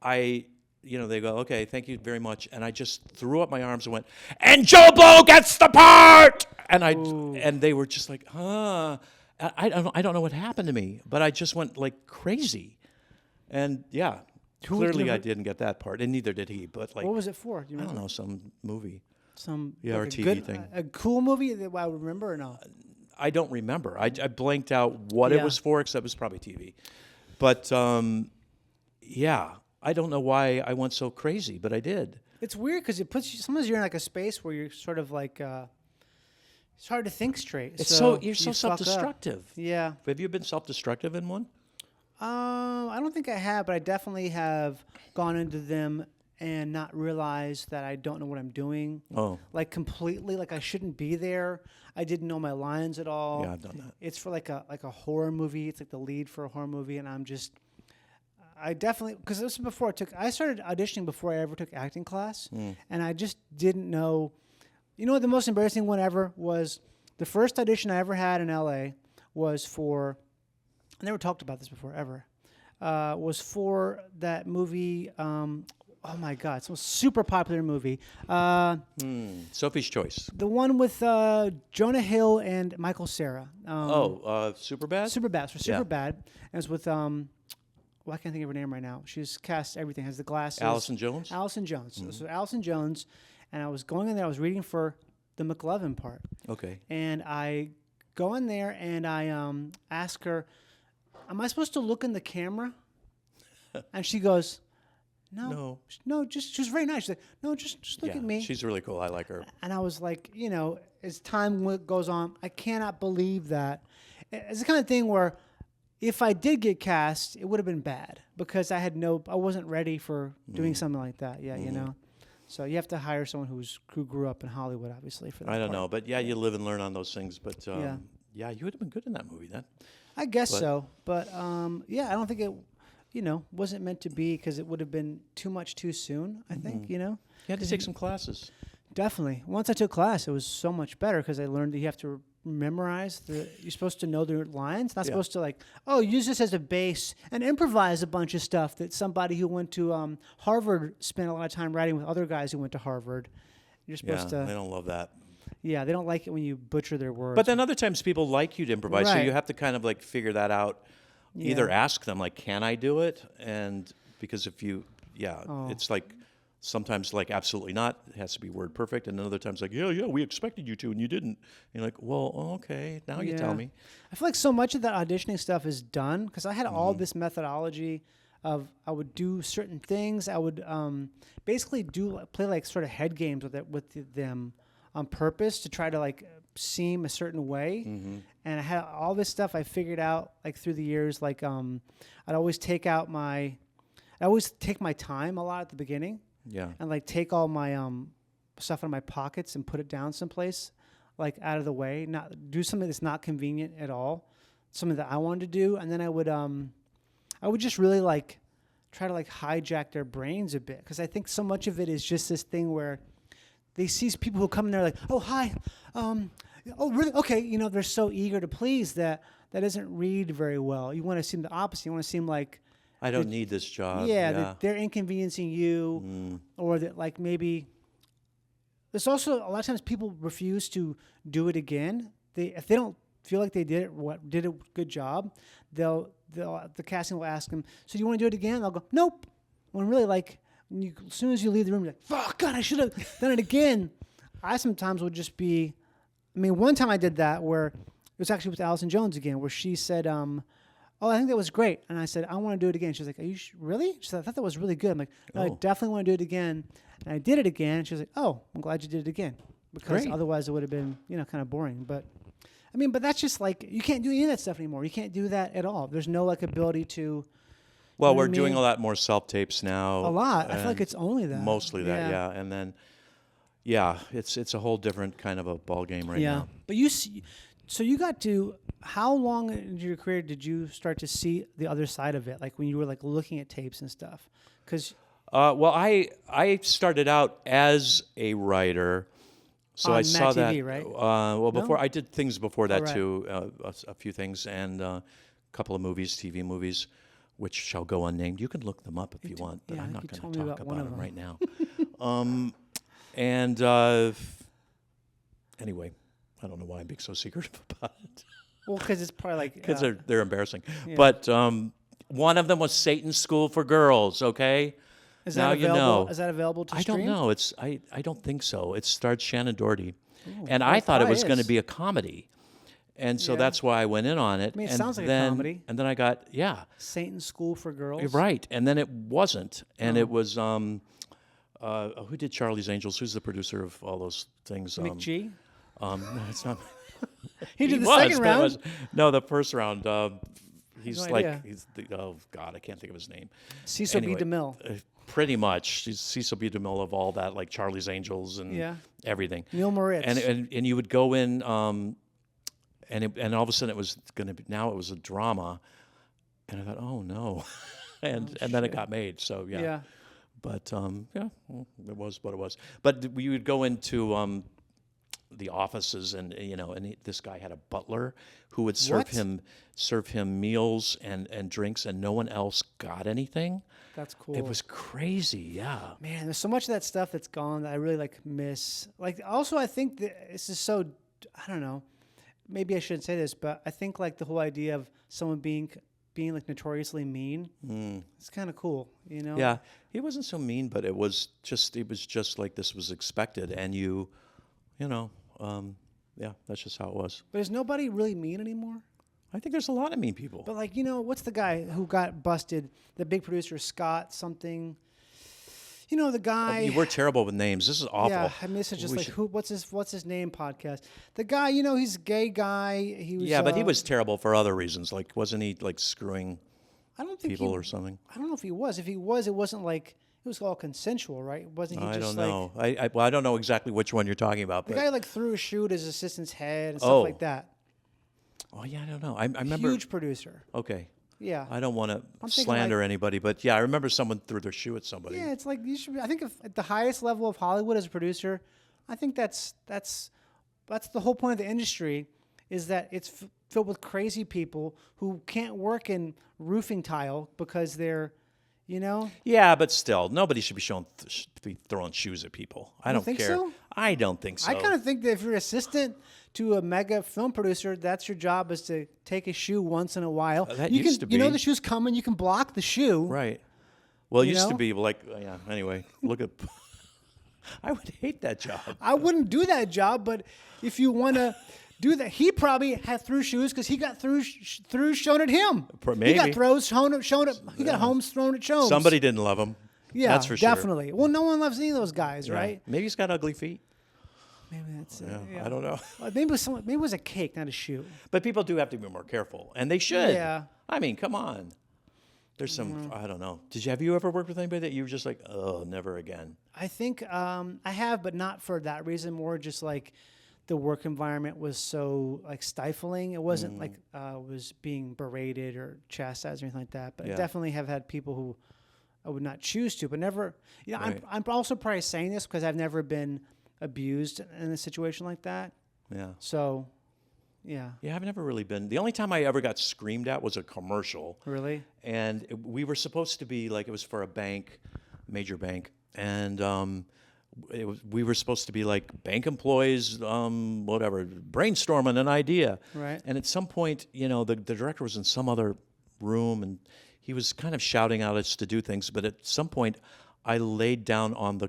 S3: they go, okay, thank you very much. And I just threw up my arms and went, and Joe Blow gets the part. And they were just like, huh. I don't know what happened to me, but I just went like crazy. And yeah, clearly I didn't get that part, and neither did he. But like,
S1: What was it for? Do you
S3: I
S1: remember?
S3: don't know, some movie.
S1: Some
S3: Yeah, or
S1: a
S3: TV
S1: good,
S3: thing.
S1: A cool movie that I would remember or not?
S3: I don't remember. I blanked out what it
S1: Yeah.
S3: was for, except it was probably TV. But yeah, I don't know why I went so crazy, but I did.
S1: It's weird because it puts you. Sometimes you're in like a space where you're sort of like. It's hard to think straight.
S3: It's
S1: so
S3: you're so
S1: you fuck up.
S3: self-destructive.
S1: Yeah.
S3: Have you been self-destructive in one?
S1: I don't think I have, but I definitely have gone into them and not realized that I don't know what I'm doing.
S3: Oh.
S1: Like completely, like I shouldn't be there. I didn't know my lines at all.
S3: Yeah, I've done that.
S1: It's for like a horror movie. It's like the lead for a horror movie, and I definitely, because this was before I started auditioning before I ever took acting class, and I just didn't know. You know what the most embarrassing one ever was? The first audition I ever had in LA was for, I never talked about this before ever, was for that movie, oh my God, it's a super popular movie.
S3: Sophie's Choice.
S1: The one with Jonah Hill and Michael Cera.
S3: Superbad?
S1: Superbad. So
S3: Yeah.
S1: Superbad. And it's with, well, I can't think of her name right now. She's cast everything, has the glasses.
S3: Allison Jones?
S1: Allison Jones. So Allison Jones. And I was going in there, I was reading for the McLovin part.
S3: Okay.
S1: And I go in there and I ask her, am I supposed to look in the camera? And she goes, no, just, she was very nice. She's like, no, just look
S3: Yeah,
S1: at me.
S3: she's really cool. I like her.
S1: And I was like, as time goes on, I cannot believe that. It's the kind of thing where if I did get cast, it would have been bad because I wasn't ready for doing something like that yet, So you have to hire someone who grew up in Hollywood, obviously, for that.
S3: I don't
S1: part.
S3: know, but yeah, you live and learn on those things. But
S1: Yeah.
S3: yeah, you would have been good in that movie then.
S1: I guess so, but yeah, I don't think it, wasn't meant to be because it would have been too much too soon. I think,
S3: You had to take some classes.
S1: Definitely. Once I took class, it was so much better because I learned that you have to memorize. You're supposed to know the lines. Not supposed to use this as a base and improvise a bunch of stuff that somebody who went to Harvard spent a lot of time writing with other guys who went to Harvard. You're supposed
S3: They
S1: to.
S3: don't love that.
S1: Yeah, they don't like it when you butcher their words.
S3: But then other times people like you to improvise, so
S1: Right.
S3: you have to kind of like figure that out either ask them like, can I do it? And because if you, it's like sometimes like absolutely not. It has to be word perfect. And then other times like, yeah, we expected you to and you didn't. And you're like, well, okay, now you tell me.
S1: I feel like so much of that auditioning stuff is done because I had all this methodology of I would do certain things. I would basically play like sort of head games with them on purpose to try to like seem a certain way. And I had all this stuff I figured out like through the years. Like I'd always take my time a lot at the beginning.
S3: Yeah.
S1: And like take all my stuff out of my pockets and put it down someplace, like out of the way. Not do something that's not convenient at all. Something that I wanted to do, and then I would just really like try to like hijack their brains a bit because I think so much of it is just this thing where they see people who come in there like, oh hi, oh really? Okay, you know they're so eager to please that doesn't read very well. You want to seem the opposite. You want to seem like
S3: I don't need this job.
S1: Yeah, that they're inconveniencing you, or that like maybe. There's also a lot of times people refuse to do it again. If they don't feel like they did a good job, the casting will ask them, so do you want to do it again? They'll go, nope. When really like as soon as you leave the room, you're like, fuck, God, I should have done it again. I sometimes would just be. I mean, one time I did that where it was actually with Allison Jones again, where she said, oh, I think that was great. And I said, I want to do it again. She was like, are you really? She said, I thought that was really good. I'm like, no, I definitely want to do it again. And I did it again. And she was like, oh, I'm glad you did it again. Because otherwise it would have been, kind of boring. But, I mean, but that's just like, you can't do any of that stuff anymore. You can't do that at all. There's no like ability to.
S3: Well, we're doing a lot more self-tapes now.
S1: A lot. I feel like it's only that.
S3: Mostly that, yeah. And then, it's a whole different kind of a ball game right now.
S1: But so you got to, how long in your career did you start to see the other side of it? Like when you were like looking at tapes and stuff? Because
S3: well, I started out as a writer, so I saw
S1: Mad
S3: that.
S1: TV, right?
S3: Well, before I did things before that
S1: right.
S3: too, a few things and a couple of movies, TV movies, which shall go unnamed. You can look them up if you want, but I'm not going to talk about them right now. Anyway, I don't know why I'm being so secretive about it.
S1: Well, because it's probably like
S3: because they're embarrassing. Yeah. But one of them was Satan's School for Girls. Okay,
S1: is that available? Is that available to stream?
S3: I don't know. I don't think so. It starred Shannon Doherty, and I thought it was going to be a comedy, and so that's why I went in on it.
S1: I mean, it sounds like a comedy.
S3: And then I got
S1: Satan's School for Girls.
S3: Right, and then it wasn't, and it was who did Charlie's Angels? Who's the producer of all those things?
S1: McGee.
S3: No, it's not.
S1: He did the second round.
S3: No, the first round. He's
S1: no
S3: like,
S1: idea.
S3: oh God, I can't think of his name.
S1: Cecil B. DeMille.
S3: Pretty much, he's Cecil B. DeMille of all that, like Charlie's Angels and everything.
S1: Neil Moritz.
S3: And you would go in, and all of a sudden it was going to be. Now it was a drama, and I thought, oh no, and then it got made. So yeah. But well, it was what it was. But we would go into the offices, and this guy had a butler who would serve him meals and drinks, and no one else got anything.
S1: That's cool.
S3: It was crazy, yeah.
S1: Man, there's so much of that stuff that's gone that I really miss. Like, also, I think that this is so. I don't know. Maybe I shouldn't say this, but I think like the whole idea of someone being like notoriously mean. It's kind of cool,
S3: Yeah, he wasn't so mean, but it was just like this was expected, and that's just how it was.
S1: But is nobody really mean anymore?
S3: I think there's a lot of mean people.
S1: But like, what's the guy who got busted? The big producer, Scott something. The guy.
S3: We're terrible with names. This is awful.
S1: Yeah, I mean, this is just what's his name podcast. The guy, he's a gay guy. He was.
S3: Yeah, but he was terrible for other reasons. Like, wasn't he like screwing people or something?
S1: I don't know if he was. If he was, it wasn't like. It was all consensual, right? Wasn't he?
S3: I
S1: just
S3: don't know. I don't know exactly which one you're talking about.
S1: The guy like threw a shoe at his assistant's head and stuff like that.
S3: Oh yeah, I don't know. I remember.
S1: Huge producer.
S3: Okay.
S1: Yeah.
S3: I don't want to slander anybody, but yeah, I remember someone threw their shoe at somebody.
S1: Yeah, it's like you should. I think at the highest level of Hollywood as a producer, I think that's the whole point of the industry, is that it's filled with crazy people who can't work in roofing tile because they're You know?
S3: Yeah, but still, nobody should be throwing shoes at people. I don't
S1: think
S3: care.
S1: so?
S3: I don't think so.
S1: I kind of think that if you're assistant to a mega film producer, that's your job is to take a shoe once in a while.
S3: That
S1: you
S3: used
S1: can,
S3: to
S1: You know
S3: be.
S1: the shoe's coming. You can block the shoe.
S3: Right. Well, it
S1: You
S3: used to
S1: know?
S3: be like, yeah, anyway, look at. I would hate that job.
S1: I wouldn't do that job, but if you want to do that, he probably had through shoes because he got through shown at him.
S3: Maybe.
S1: He got throws shown at. He got homes thrown at Shomes.
S3: Somebody didn't love him.
S1: Yeah,
S3: that's for sure.
S1: definitely. Well, no one loves any of those guys,
S3: Yeah.
S1: right?
S3: Maybe he's got ugly feet.
S1: Maybe that's it.
S3: Yeah,
S1: Yeah.
S3: I don't know.
S1: Maybe it was a cake, not a shoe.
S3: But people do have to be more careful, and they should.
S1: Yeah.
S3: I mean, come on. There's some. I don't know. Have you ever worked with anybody that you were just like, oh, never again?
S1: I think I have, but not for that reason. More just like the work environment was so like stifling. It wasn't like was being berated or chastised or anything like that. But I
S3: Yeah.
S1: definitely have had people who I would not choose to, but never. You know,
S3: Right.
S1: I'm also probably saying this because I've never been abused in a situation like that.
S3: Yeah.
S1: So, yeah.
S3: Yeah, I've never really been. The only time I ever got screamed at was a commercial.
S1: Really?
S3: And we were supposed to be like, it was for a bank, major bank, and we were supposed to be like bank employees, whatever, brainstorming an idea.
S1: Right.
S3: And at some point, you know, the director was in some other room, and he was kind of shouting at us to do things. But at some point, I laid down on the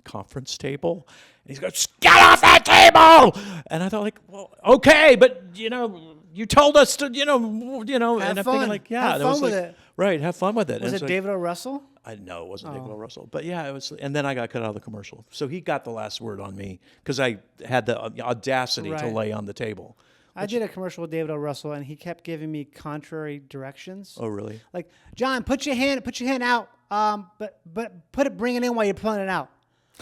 S3: conference table, and he's going, "Get off that table!" And I thought, like, well, okay, but you know, you told us to, you know,
S1: Have
S3: and I'm
S1: fun.
S3: thinking, like, yeah,
S1: Have
S3: and it
S1: fun
S3: was
S1: with
S3: like,
S1: it.
S3: right, have fun with it.
S1: Was
S3: And
S1: it
S3: it's like,
S1: David O. Russell?
S3: I know it wasn't Nicola Russell, but yeah, it was. And then I got cut out of the commercial, so he got the last word on me because I had the audacity to
S1: Right.
S3: lay on the table.
S1: I did a commercial with David O. Russell, and he kept giving me contrary directions.
S3: Oh, really?
S1: Like, John, put your hand out. But bring it in while you're pulling it out.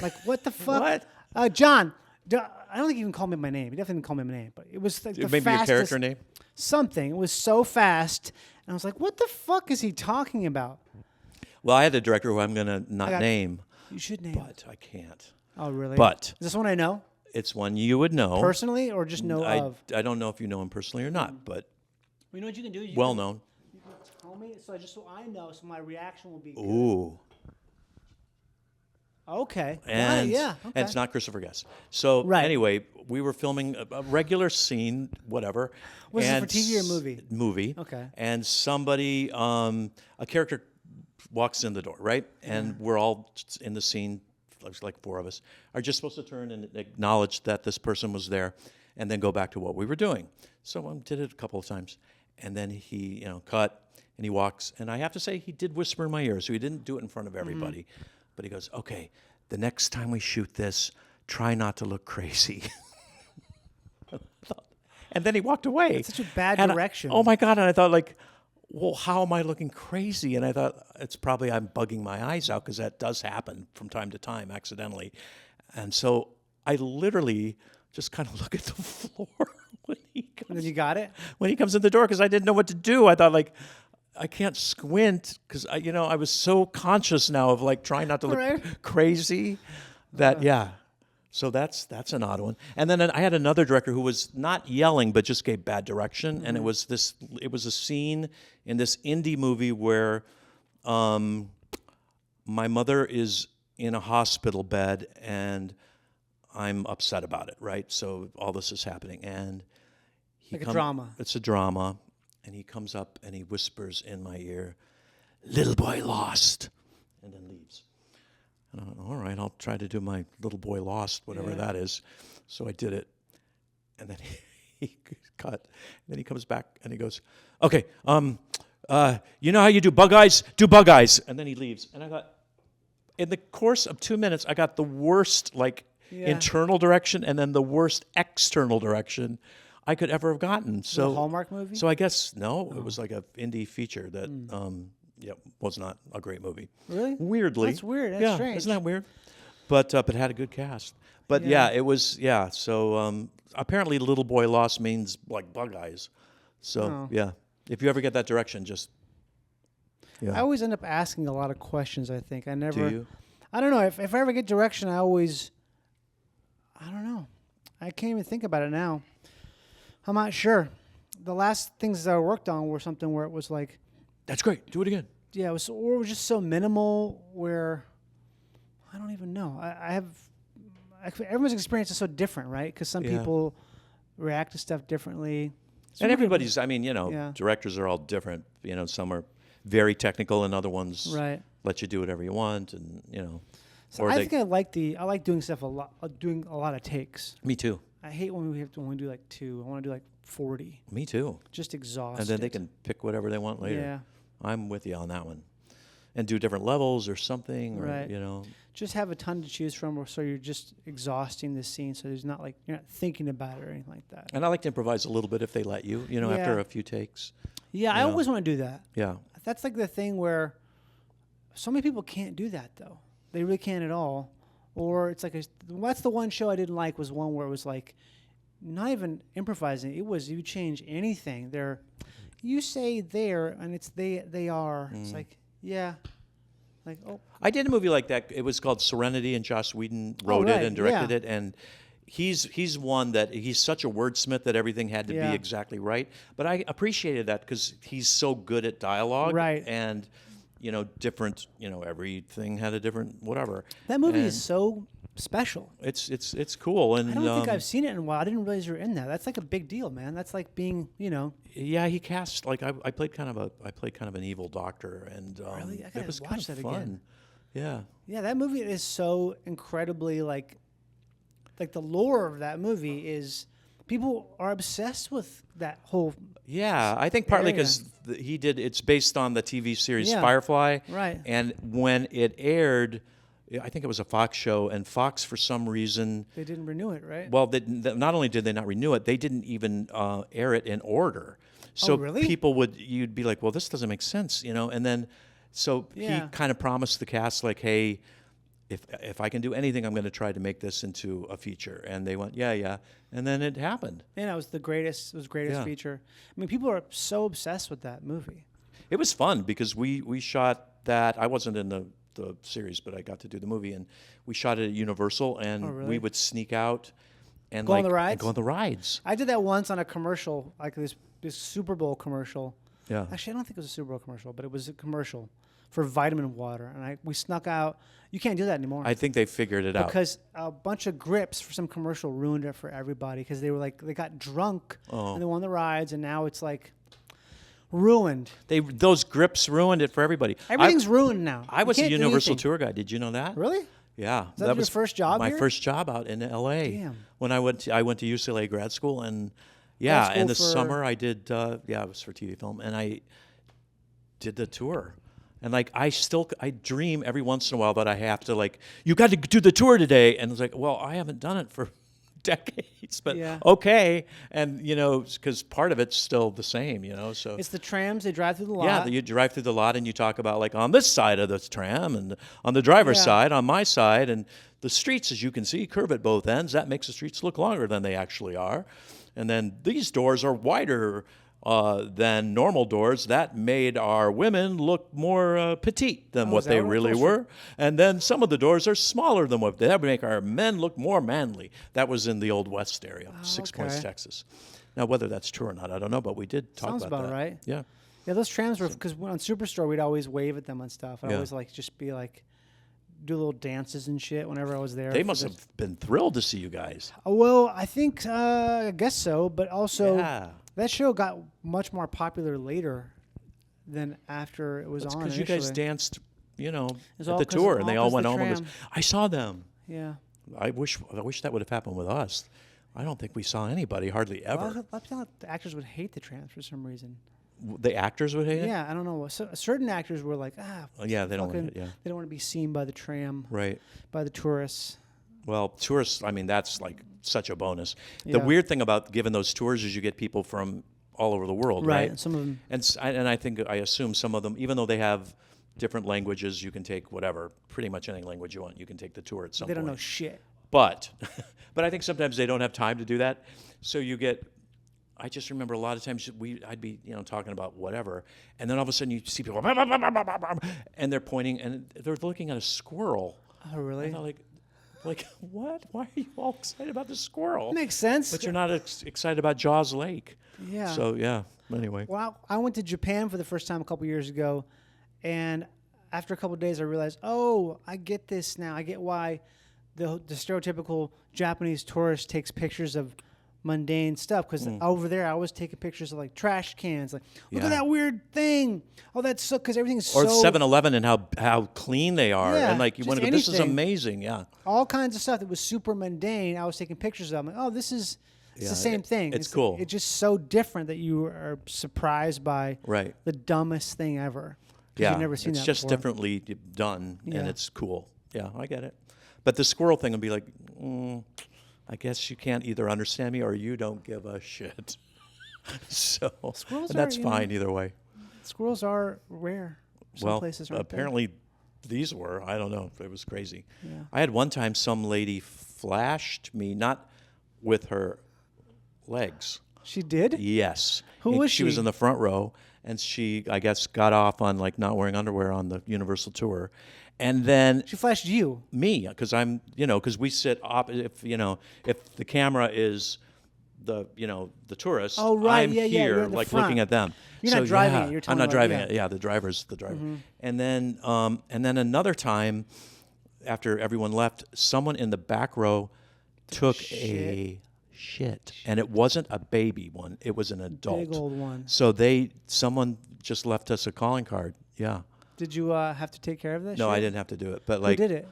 S1: Like, what the fuck?
S3: What?
S1: John, I don't think he even called me my name. He definitely didn't call me my name, but it was like the
S3: Maybe your
S1: fastest.
S3: character name.
S1: Something. It was so fast, and I was like, what the fuck is he talking about?
S3: Well, I had a director who I'm going to not name,
S1: You should name.
S3: but I can't.
S1: Oh, really?
S3: But
S1: is this one I know
S3: it's one you would know.
S1: personally, or just know of?
S3: I don't know if you know him personally or not, but
S1: You know what you can do? You
S3: well
S1: can
S3: known.
S1: tell me, so I know, so my reaction will be good.
S3: Ooh.
S1: Okay. Got it,
S3: And,
S1: yeah.
S3: and
S1: Okay.
S3: it's not Christopher Guest. So
S1: Right.
S3: anyway, we were filming a regular scene, whatever.
S1: Was it
S3: and
S1: for TV or movie?
S3: Movie.
S1: Okay.
S3: And somebody, a character walks in the door, right? And we're all in the scene, there's like four of us, are just supposed to turn and acknowledge that this person was there and then go back to what we were doing. So I did it a couple of times. And then he, cut, and he walks. And I have to say, he did whisper in my ear, so he didn't do it in front of everybody. But he goes, okay, the next time we shoot this, try not to look crazy. And then he walked away.
S1: That's such a bad
S3: And
S1: direction.
S3: oh my God. And I thought, like, well, how am I looking crazy? And I thought, it's probably I'm bugging my eyes out because that does happen from time to time accidentally. And so I literally just kind of look at the floor when he
S1: And then
S3: comes,
S1: you got it?
S3: when he comes in the door because I didn't know what to do. I thought, like, I can't squint because I was so conscious now of like trying not to look
S1: Right.
S3: crazy that yeah. So that's an odd one. And then I had another director who was not yelling but just gave bad direction. And it was a scene in this indie movie where my mother is in a hospital bed and I'm upset about it, right? So all this is happening and
S1: Like a drama.
S3: It's a drama. And he comes up and he whispers in my ear, "Little boy lost," and then leaves. And I went, all right, I'll try to do my little boy lost, whatever that is. So I did it. And then he cut. And then he comes back and he goes, okay, you know how you do bug eyes? Do bug eyes. And then he leaves. And I thought, in the course of 2 minutes, I got the worst, internal direction and then the worst external direction I could ever have gotten. So
S1: a Hallmark movie?
S3: So I guess no, it was like a indie feature that was not a great movie.
S1: Really?
S3: Weirdly.
S1: That's weird. That's
S3: yeah,
S1: strange.
S3: Isn't that weird? But it had a good cast. But yeah, it was so apparently Little Boy Lost means like bug eyes. So yeah. If you ever get that direction, just
S1: I always end up asking a lot of questions, I think. I never
S3: do you?
S1: I don't know. If I ever get direction, I don't know. I can't even think about it now. I'm not sure. The last things that I worked on were something where it was like,
S3: That's great. Do it again.
S1: yeah, it was just so minimal where I don't even know. Everyone's experience is so different, right? Because some
S3: Yeah.
S1: people react to stuff differently.
S3: And everybody's, I mean,
S1: Yeah.
S3: directors are all different. Some are very technical, and other ones
S1: Right.
S3: let you do whatever you want, and
S1: So I think I like doing stuff a lot, doing a lot of takes.
S3: Me too.
S1: I hate when we have to only do like 2. I want to do like 40.
S3: Me too.
S1: Just exhausted.
S3: And then they can pick whatever they want later.
S1: Yeah.
S3: I'm with you on that one. And do different levels or something, or
S1: Right. Just have a ton to choose from, so you're just exhausting the scene. So there's not like you're not thinking about it or anything like that.
S3: And I like to improvise a little bit if they let you. After a few takes.
S1: Yeah, I
S3: know.
S1: always want to do that.
S3: Yeah.
S1: That's like the thing where so many people can't do that though. They really can't at all. Or it's like that's the one show I didn't like, was one where it was like not even improvising. It was you change anything. You say there and it's they are. It's like yeah. Like
S3: I did a movie like that. It was called Serenity, and Joss Whedon wrote
S1: right,
S3: it and directed
S1: yeah.
S3: it. And he's one that he's such a wordsmith that everything had to
S1: Yeah.
S3: be exactly right. But I appreciated that because he's so good at dialogue,
S1: Right.
S3: And different. Everything had a different whatever.
S1: that movie
S3: And
S1: is so special.
S3: It's cool. And
S1: I don't think I've seen it in a while. I didn't realize you were in that. That's like a big deal, man. That's like being,
S3: Yeah, he cast I played kind of an evil doctor, and
S1: Really? I
S3: it
S1: gotta
S3: was
S1: watch
S3: kind of
S1: that
S3: fun.
S1: again.
S3: Yeah.
S1: Yeah, that movie is so incredibly like the lore of that movie is people are obsessed with that whole
S3: Yeah, I think partly
S1: area.
S3: because it's based on the TV series
S1: Yeah,
S3: Firefly.
S1: right.
S3: And when it aired, I think it was a Fox show, and Fox, for some reason,
S1: they didn't renew it, right?
S3: well, not only did they not renew it, they didn't even air it in order. So
S1: really?
S3: you'd be like, well, this doesn't make sense, and then, so
S1: Yeah.
S3: he kind of promised the cast, like, hey, if I can do anything, I'm going to try to make this into a feature. And they went, yeah. And then it happened.
S1: And it was the greatest. It was the greatest
S3: Yeah.
S1: feature. I mean, people are so obsessed with that movie.
S3: It was fun because we shot that. I wasn't in the series, but I got to do the movie, and we shot it at Universal, and
S1: Oh, really?
S3: we would sneak out and
S1: Go on the rides?
S3: Go on the rides.
S1: I did that once on a commercial, like this Super Bowl commercial.
S3: Yeah.
S1: Actually, I don't think it was a Super Bowl commercial, but it was a commercial for vitamin water, and we snuck out. You can't do that anymore.
S3: I think they figured it out.
S1: Because a bunch of grips for some commercial ruined it for everybody because they got drunk and they won the rides, and now it's like ruined.
S3: Those grips ruined it for everybody.
S1: Everything's ruined now.
S3: I
S1: You
S3: was a
S1: can't do
S3: Universal
S1: anything.
S3: tour guide. Did you know that?
S1: Really?
S3: Yeah.
S1: that your
S3: was
S1: first job
S3: My
S1: here?
S3: first job out in L.A.
S1: Damn.
S3: When I went to UCLA grad school, and yeah,
S1: Grad
S3: in the
S1: school for-
S3: summer I did. It was for TV film, and I did the tour. And like I dream every once in a while that I have to you got to do the tour today, and it's like, well, I haven't done it for decades, but
S1: Yeah.
S3: okay, and because part of it's still the same, so
S1: It's the trams. They drive through the lot.
S3: yeah, you drive through the lot and you talk about on this side of the tram and on the driver's
S1: Yeah.
S3: side, on my side, and the streets, as you can see, curve at both ends. That makes the streets look longer than they actually are, and then these doors are wider than normal doors. That made our women look more petite than
S1: Oh,
S3: what
S1: is that
S3: they
S1: what it
S3: really
S1: was?
S3: were. And then some of the doors are smaller than what that would make our men look more manly. That was in the Old West area, Six Points,
S1: okay.
S3: Texas. Now, whether that's true or not, I don't know, but we did talk
S1: Sounds
S3: about
S1: about
S3: that.
S1: right.
S3: Yeah.
S1: Yeah, those trams were because on Superstore we'd always wave at them and stuff. I'd
S3: Yeah.
S1: always just be do little dances and shit whenever I was there.
S3: They
S1: for
S3: must
S1: the-
S3: have been thrilled to see you guys.
S1: Well, I think I guess so, but also
S3: Yeah.
S1: that show got much more popular later than after it was
S3: That's
S1: on.
S3: because you guys
S1: initially.
S3: danced, at
S1: It's
S3: the
S1: all 'cause-
S3: tour, and they all
S1: 'cause
S3: went
S1: the
S3: home and
S1: tram.
S3: goes, I saw them.
S1: Yeah.
S3: I wish that would have happened with us. I don't think we saw anybody hardly ever.
S1: Well, I feel like the actors would hate the trams for some reason.
S3: The actors would hate it?
S1: Yeah, I don't know. Certain actors were like,
S3: Oh, yeah, they don't want
S1: fucking-
S3: it, yeah.
S1: they don't want to be seen by the tram,
S3: Right.
S1: by the tourists.
S3: Well, tourists, that's such a bonus. The
S1: Yeah.
S3: weird thing about giving those tours is you get people from all over the world,
S1: Right,
S3: right?
S1: and some of them-
S3: And I assume some of them, even though they have different languages, you can take whatever, pretty much any language you want, you can take the tour at some
S1: They
S3: point.
S1: don't know shit.
S3: But I think sometimes they don't have time to do that. So you get, I just remember a lot of times I'd be talking about whatever, and then all of a sudden you see people, and they're pointing and they're looking at a squirrel.
S1: Oh, really?
S3: And they're like what? Why are you all excited about the squirrel?
S1: Makes sense.
S3: But you're not excited about Jaws Lake.
S1: Yeah.
S3: So yeah. Anyway.
S1: Well, I went to Japan for the first time a couple years ago, And after a couple of days, I realized, oh, I get this now. I get why the stereotypical Japanese tourist takes pictures of mundane stuff, because over there I was taking pictures of like trash cans, like look at that weird thing. Oh, that's so, because everything's
S3: or
S1: so
S3: 7-Eleven and how clean they are,
S1: Yeah,
S3: and like you
S1: just
S3: want to go, this is
S1: anything.
S3: amazing. Yeah,
S1: all kinds of stuff that was super mundane. I was taking pictures of. I'm like, oh, this is it's the same thing.
S3: it's cool.
S1: It's just so different that you are surprised by
S3: right.
S1: the dumbest thing ever. 'Cause
S3: Yeah,
S1: you've never seen
S3: it's
S1: that
S3: just
S1: before.
S3: differently done,
S1: Yeah.
S3: and it's cool. Yeah, I get it. But the squirrel thing would be like, I guess you can't either understand me or you don't give a shit. So
S1: Squirrels
S3: and that's
S1: are, you know,
S3: fine either way.
S1: Squirrels are rare. Some places aren't there.
S3: apparently these were. I don't know. It was crazy.
S1: Yeah.
S3: I had one time some lady flashed me, not with her legs.
S1: She did?
S3: Yes.
S1: Who was
S3: She was
S1: she?
S3: in the front row, and she, I guess, got off on like not wearing underwear on the Universal tour, and then
S1: She flashed you.
S3: me, because I'm, because we sit if the camera is the tourist,
S1: Oh, right.
S3: I'm
S1: Yeah, yeah,
S3: here
S1: you're in the
S3: like
S1: front.
S3: looking at them.
S1: You're not driving it, you're
S3: I'm
S1: telling
S3: not
S1: about-
S3: driving
S1: yeah.
S3: it. Yeah, the driver's the driver. And then another time, after everyone left, someone in the back row took a shit, and it wasn't a baby one; it was an adult,
S1: Big old one.
S3: So someone just left us a calling card. Yeah.
S1: Did you have to take care of that?
S3: No,
S1: shit?
S3: I didn't have to do it, but
S1: Who
S3: like,
S1: did it?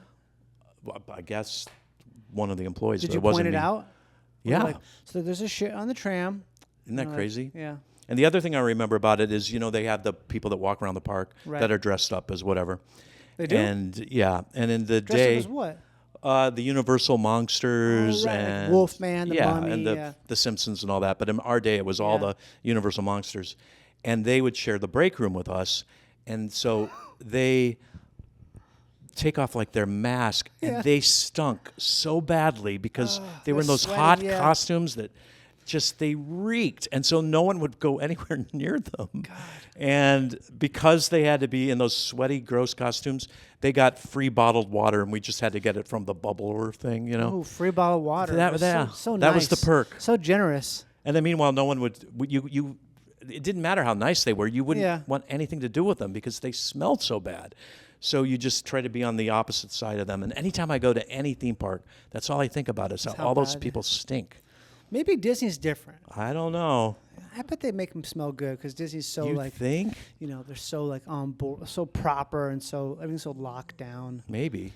S3: well, I guess one of the employees.
S1: Did
S3: but
S1: you
S3: it wasn't
S1: point it
S3: me.
S1: out?
S3: Yeah.
S1: Like, so there's a shit on the tram.
S3: Isn't that
S1: Like,
S3: crazy?
S1: Yeah.
S3: And the other thing I remember about it is, they have the people that walk around the park
S1: Right.
S3: that are dressed up as whatever.
S1: They do?
S3: And and in the
S1: Dressed
S3: day,
S1: up as what?
S3: the Universal Monsters
S1: Oh, right, like
S3: and
S1: Wolfman, the Mummy,
S3: and
S1: yeah.
S3: the Simpsons and all that. But in our day, it was all
S1: Yeah.
S3: the Universal Monsters, and they would share the break room with us, and so they take off like their mask,
S1: Yeah.
S3: and they stunk so badly because they were in
S1: they're
S3: those
S1: sweaty,
S3: hot
S1: yeah.
S3: costumes that just they reeked, and so no one would go anywhere near them. And because they had to be in those sweaty, gross costumes, they got free bottled water, and we just had to get it from the bubbler thing,
S1: Oh, free bottle of water.
S3: That-
S1: was
S3: yeah,
S1: so
S3: that was the
S1: nice.
S3: perk.
S1: So generous.
S3: And then meanwhile, no one would you. It didn't matter how nice they were. You wouldn't
S1: Yeah.
S3: want anything to do with them because they smelled so bad. So you just try to be on the opposite side of them. And anytime I go to any theme park, that's all I think about is how
S1: how
S3: all those
S1: bad.
S3: people stink.
S1: Maybe Disney's different.
S3: I don't know.
S1: I bet they make them smell good because Disney's so
S3: You
S1: like,
S3: think?
S1: they're so like on board, so proper, and so everything's so locked down.
S3: Maybe.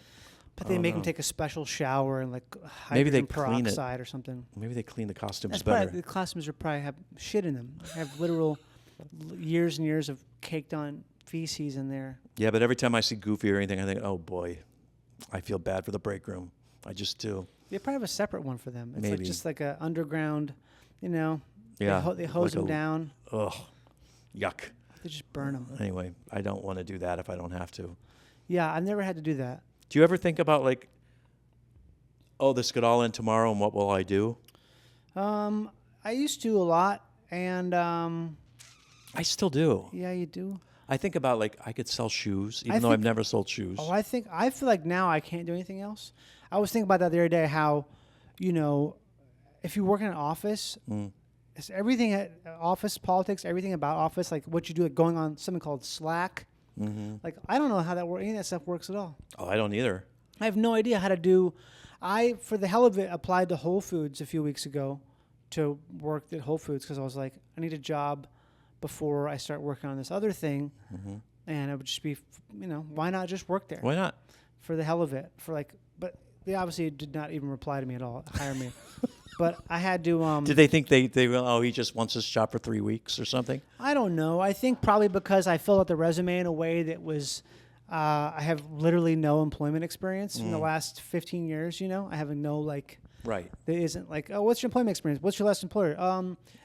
S1: But they make them take a special shower and like
S3: Maybe they
S1: hydrogen
S3: clean it.
S1: peroxide or something.
S3: Maybe they clean the costumes
S1: That's
S3: better.
S1: probably, the costumes are probably have shit in them. Have literal years and years of caked on feces in there.
S3: Yeah, but every time I see Goofy or anything, I think, oh boy, I feel bad for the break room. I just do.
S1: They probably have a separate one for them. It's like
S3: Maybe.
S1: just like a underground,
S3: Yeah.
S1: They hose
S3: like
S1: them down.
S3: Ugh. Yuck.
S1: They just burn them.
S3: Anyway, I don't want to do that if I don't have to.
S1: Yeah, I've never had to do that.
S3: Do you ever think about like, oh, this could all end tomorrow, and what will I do?
S1: I used to a lot, and
S3: I still do.
S1: yeah, you do.
S3: I think about like I could sell shoes, even
S1: I
S3: though I've
S1: think-
S3: never sold shoes.
S1: Oh, I feel like now I can't do anything else. I was thinking about that the other day. How, if you work in an office, it's everything at office politics, everything about office, like what you do, like going on something called Slack. Like I don't know how that works. Any of that stuff works at all.
S3: Oh, I don't either.
S1: I have no idea how to do. I, for the hell of it, applied to Whole Foods a few weeks ago to work at Whole Foods because I was like, I need a job before I start working on this other thing. And it would just be, why not just work there
S3: Why not?
S1: for the hell of it? But they obviously did not even reply to me at all, hire me. But I had to.
S3: Did they think they will? Oh, he just wants this job for 3 weeks or something?
S1: I don't know. I think probably because I filled out the resume in a way that was. I have literally no employment experience in the last 15 years. I have no like.
S3: Right.
S1: There isn't like, oh, what's your employment experience? What's your last employer?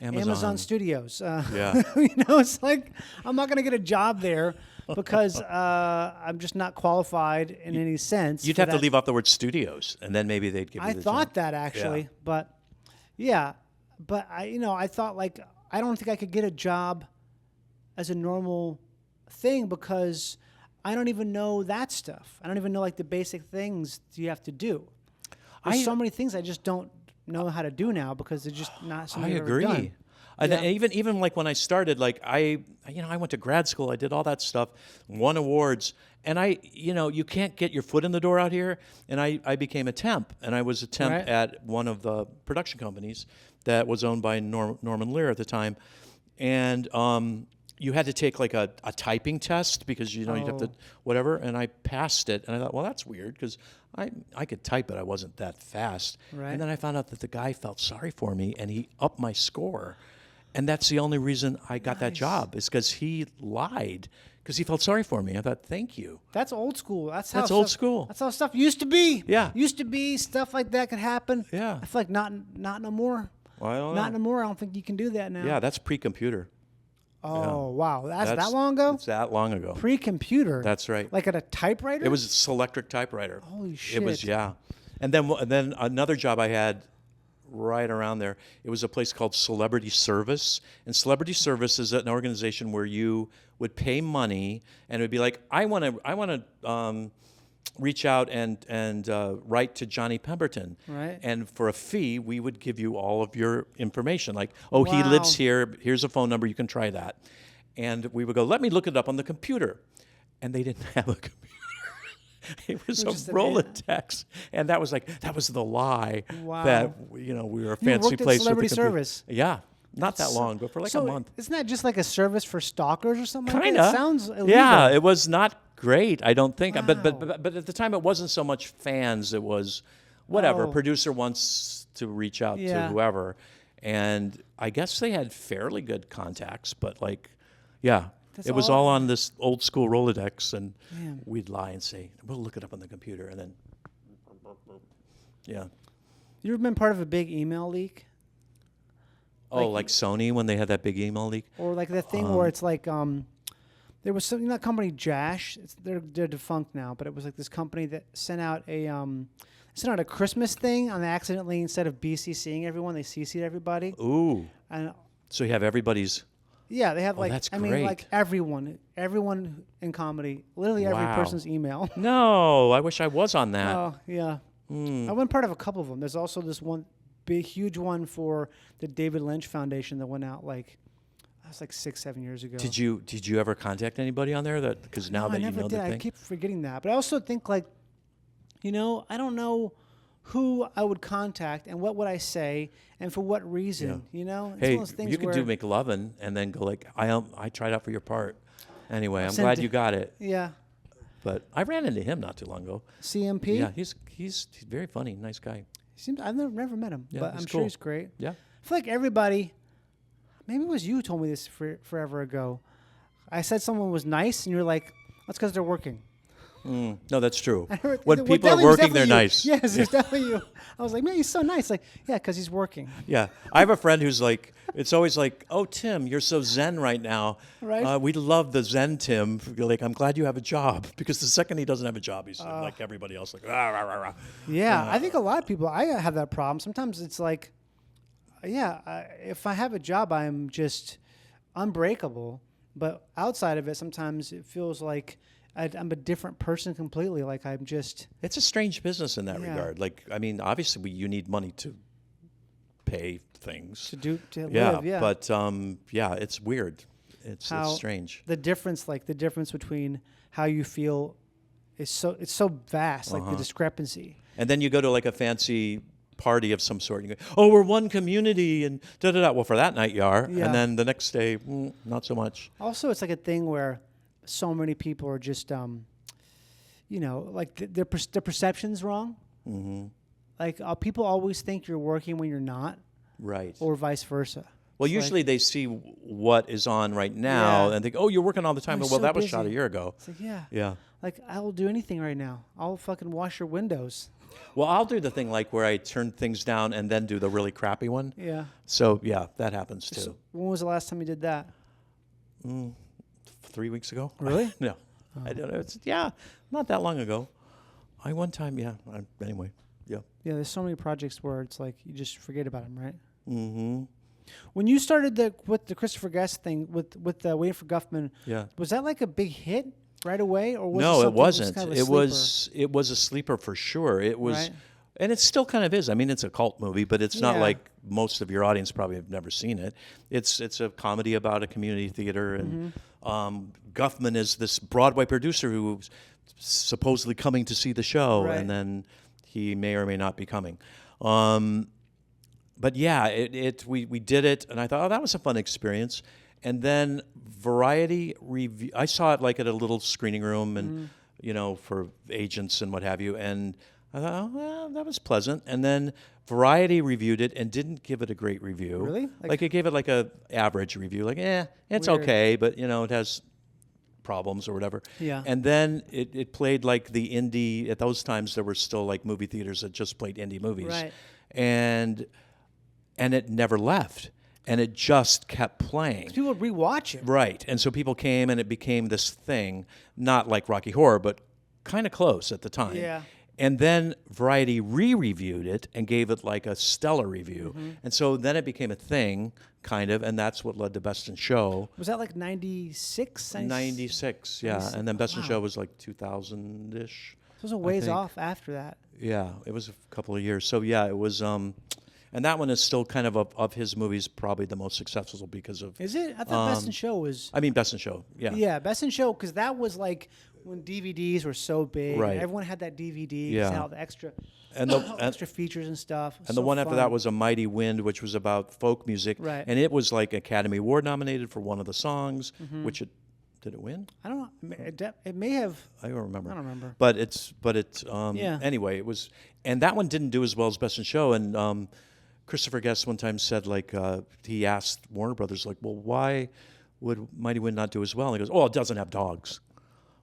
S1: Amazon Studios.
S3: Yeah.
S1: It's like I'm not going to get a job there because I'm just not qualified in any sense.
S3: You'd
S1: for
S3: have to
S1: that.
S3: leave off the word studios, and then maybe they'd give you
S1: I
S3: the
S1: thought
S3: job.
S1: that actually, but I thought like I don't think I could get a job as a normal thing because I don't even know that stuff. I don't even know like the basic things you have to do. There's so many things I just don't know how to do now because they're just not something
S3: I
S1: I've ever
S3: agree.
S1: done.
S3: And
S1: Yeah.
S3: even like when I started, like I I went to grad school. I did all that stuff, won awards. And you can't get your foot in the door out here. And I became a temp. And I was a temp
S1: Right.
S3: at one of the production companies that was owned by Norman Lear at the time. And you had to take like a typing test because, you'd have to whatever. And I passed it. And I thought, well, that's weird because I could type, but I wasn't that fast.
S1: Right.
S3: And then I found out that the guy felt sorry for me and he upped my score. And that's the only reason I got that job is because he lied because he felt sorry for me. I thought, thank you.
S1: That's old school. That's
S3: old school.
S1: That's how stuff used to be.
S3: Yeah.
S1: Used to be stuff like that could happen.
S3: Yeah.
S1: I feel like not no more.
S3: Well, I don't
S1: Not
S3: know.
S1: no more. I don't think you can do that now.
S3: Yeah, that's pre-computer.
S1: Oh, wow. That's that long ago?
S3: It's that long ago.
S1: Pre-computer.
S3: That's right.
S1: Like at a typewriter?
S3: It was a Selectric typewriter.
S1: Holy shit.
S3: It was, yeah. And then another job I had right around there, it was a place called Celebrity Service. And Celebrity Service is an organization where you would pay money and it would be like, I want to reach out and write to Johnny Pemberton.
S1: Right.
S3: And for a fee, we would give you all of your information. Like, oh, he
S1: Wow.
S3: lives here. Here's a phone number. You can try that. And we would go, let me look it up on the computer. And they didn't have a computer. It was
S1: just
S3: a
S1: a-
S3: Rolodex. And that was the lie
S1: Wow.
S3: that, we were a
S1: You
S3: fancy
S1: worked at
S3: place with
S1: Celebrity
S3: the computer.
S1: Service?
S3: Yeah. Not that long, but for like
S1: so
S3: a month.
S1: Isn't that just like a service for stalkers or something like
S3: Kind
S1: that?
S3: of.
S1: It sounds illegal.
S3: Yeah, it was not great, I don't think.
S1: Wow.
S3: But at the time, it wasn't so much fans. It was whatever.
S1: Oh.
S3: Producer wants to reach out to
S1: Yeah.
S3: whoever. And I guess they had fairly good contacts, but yeah.
S1: That's
S3: It was
S1: all-
S3: all on this old school Rolodex, and
S1: Man.
S3: we'd lie and say, we'll look it up on the computer, and then, yeah.
S1: You ever been part of a big email leak?
S3: Oh, like Sony when they had that big email leak?
S1: Or like the thing where it's like there was some that company Jash. They're defunct now, but it was like this company that sent out a Christmas thing and they accidentally, instead of BCCing everyone, they CC'd everybody.
S3: Ooh.
S1: And
S3: So you have everybody's...
S1: yeah, they have
S3: that's
S1: I mean, like
S3: great.
S1: everyone in comedy, literally every
S3: Wow.
S1: person's email.
S3: No, I wish I was on that.
S1: Oh yeah, I went part of a couple of them. There's also this one big, huge one for the David Lynch Foundation that went out like 6-7 years ago.
S3: Did you ever contact anybody on there? Because now
S1: No,
S3: that
S1: I
S3: you
S1: never
S3: know
S1: did.
S3: the
S1: I
S3: thing,
S1: keep forgetting that. But I also think I don't know who I would contact and what would I say and for what reason. It's one
S3: hey,
S1: of those things
S3: you could
S1: where,
S3: do McLovin and then go like, I tried out for your part. Anyway, I'm
S1: Sent
S3: glad
S1: it-
S3: you got it.
S1: Yeah,
S3: But I ran into him not too long ago.
S1: CMP.
S3: Yeah, he's very funny, nice guy.
S1: I've never met him,
S3: Yeah,
S1: but
S3: he's
S1: I'm sure
S3: cool.
S1: he's great.
S3: Yeah.
S1: I feel like everybody. Maybe it was you who told me this forever ago. I said someone was nice, and you're like, "That's because they're working."
S3: No, that's true.
S1: Well,
S3: When people are
S1: definitely- it was
S3: working, they're
S1: definitely you.
S3: nice.
S1: Yes, it's definitely you. I was like, "Man, he's so nice." Like, yeah, because he's working.
S3: Yeah, I have a friend who's like, it's always like, oh, Tim, you're so zen right now.
S1: Right.
S3: We love the zen Tim. You're like, I'm glad you have a job. Because the second he doesn't have a job, he's like everybody else, like, rah, rah, rah, rah.
S1: Yeah, I think a lot of people. I have that problem. Sometimes it's like, if I have a job, I'm just unbreakable. But outside of it, sometimes it feels like I'm a different person completely. Like I'm just.
S3: It's a strange business in that
S1: Yeah.
S3: regard. Like, I mean, obviously, you need money to pay things.
S1: to
S3: Yeah,
S1: live. Yeah,
S3: but yeah, it's weird. It's
S1: How-
S3: strange.
S1: the difference between how you feel it's so vast, like the discrepancy.
S3: And then you go to like a fancy party of some sort, and you go, oh, we're one community, and da-da-da. Well, for that night you are.
S1: Yeah.
S3: And then the next day, not so much.
S1: Also, it's like a thing where so many people are just, like their perception's wrong. Mm-hmm. Like people always think you're working when you're not,
S3: Right.
S1: or vice versa.
S3: Well,
S1: It's
S3: usually they see what is on right now
S1: Yeah.
S3: and think, oh, you're working all the time.
S1: I'm
S3: Well,
S1: so
S3: that was shot a
S1: busy.
S3: year ago.
S1: It's like, yeah.
S3: Yeah.
S1: Like, I will do anything right now. I'll fucking wash your windows.
S3: Well, I'll do the thing like where I turn things down and then do the really crappy one.
S1: Yeah.
S3: So, yeah, that happens too.
S1: So when was the last time you did that?
S3: 3 weeks ago?
S1: Really?
S3: No. I don't know. It's, not that long ago. One time, anyway, yeah.
S1: Yeah, there's so many projects where it's like you just forget about them, right?
S3: Mm-hmm.
S1: When you started with the Christopher Guest thing, with Waiting for Guffman,
S3: Yeah.
S1: was that like a big hit right away, or was
S3: No, it
S1: something that
S3: wasn't.
S1: kind of a
S3: It
S1: sleeper?
S3: was a sleeper for sure. It was
S1: Right.
S3: And it still kind of is. I mean, it's a cult movie, but it's not
S1: Yeah.
S3: like most of your audience probably have never seen it. It's a comedy about a community theater, and Guffman is this Broadway producer who's supposedly coming to see the show,
S1: Right.
S3: and then he may or may not be coming. But yeah, we did it, and I thought, oh, that was a fun experience. And then Variety review. I saw it like at a little screening room, and for agents and what have you. And I thought, oh, well, that was pleasant. And then Variety reviewed it and didn't give it a great review.
S1: Really?
S3: Like it gave it like a average review. Like, it's
S1: Weird.
S3: okay, but it has problems or whatever.
S1: Yeah.
S3: And then it played like the indie. At those times, there were still like movie theaters that just played indie movies.
S1: Right.
S3: And it never left. And it just kept playing.
S1: People would rewatch it.
S3: Right. And so people came, and it became this thing, not like Rocky Horror, but kind of close at the time.
S1: Yeah.
S3: And then Variety re-reviewed it and gave it like a stellar review. And so then it became a thing, kind of, and that's what led to Best in Show.
S1: Was that like 96?
S3: 96, yeah.
S1: 96.
S3: And then Best in
S1: Wow.
S3: Show was like 2000-ish.
S1: It was a ways
S3: think.
S1: off after that.
S3: Yeah, it was a couple of years. So yeah, it was, and that one is still kind of his movies, probably the most successful because of.
S1: Is it? I thought Best in Show was.
S3: I mean, Best in Show, yeah.
S1: Yeah, Best in Show, because that was like when DVDs were so big.
S3: Right.
S1: Everyone had that DVD.
S3: Yeah.
S1: Had all the extra,
S3: And the
S1: extra features and stuff.
S3: and the one after that was A Mighty Wind, which was about folk music,
S1: Right.
S3: and it was like Academy Award nominated for one of the songs, which did it win?
S1: I don't know. It may have.
S3: I don't remember.
S1: I don't remember.
S3: But
S1: Yeah.
S3: Anyway, it was, and that one didn't do as well as Best in Show. And Christopher Guest one time said, like, he asked Warner Brothers, like, well, why would Mighty Wind not do as well? And he goes, oh, it doesn't have dogs.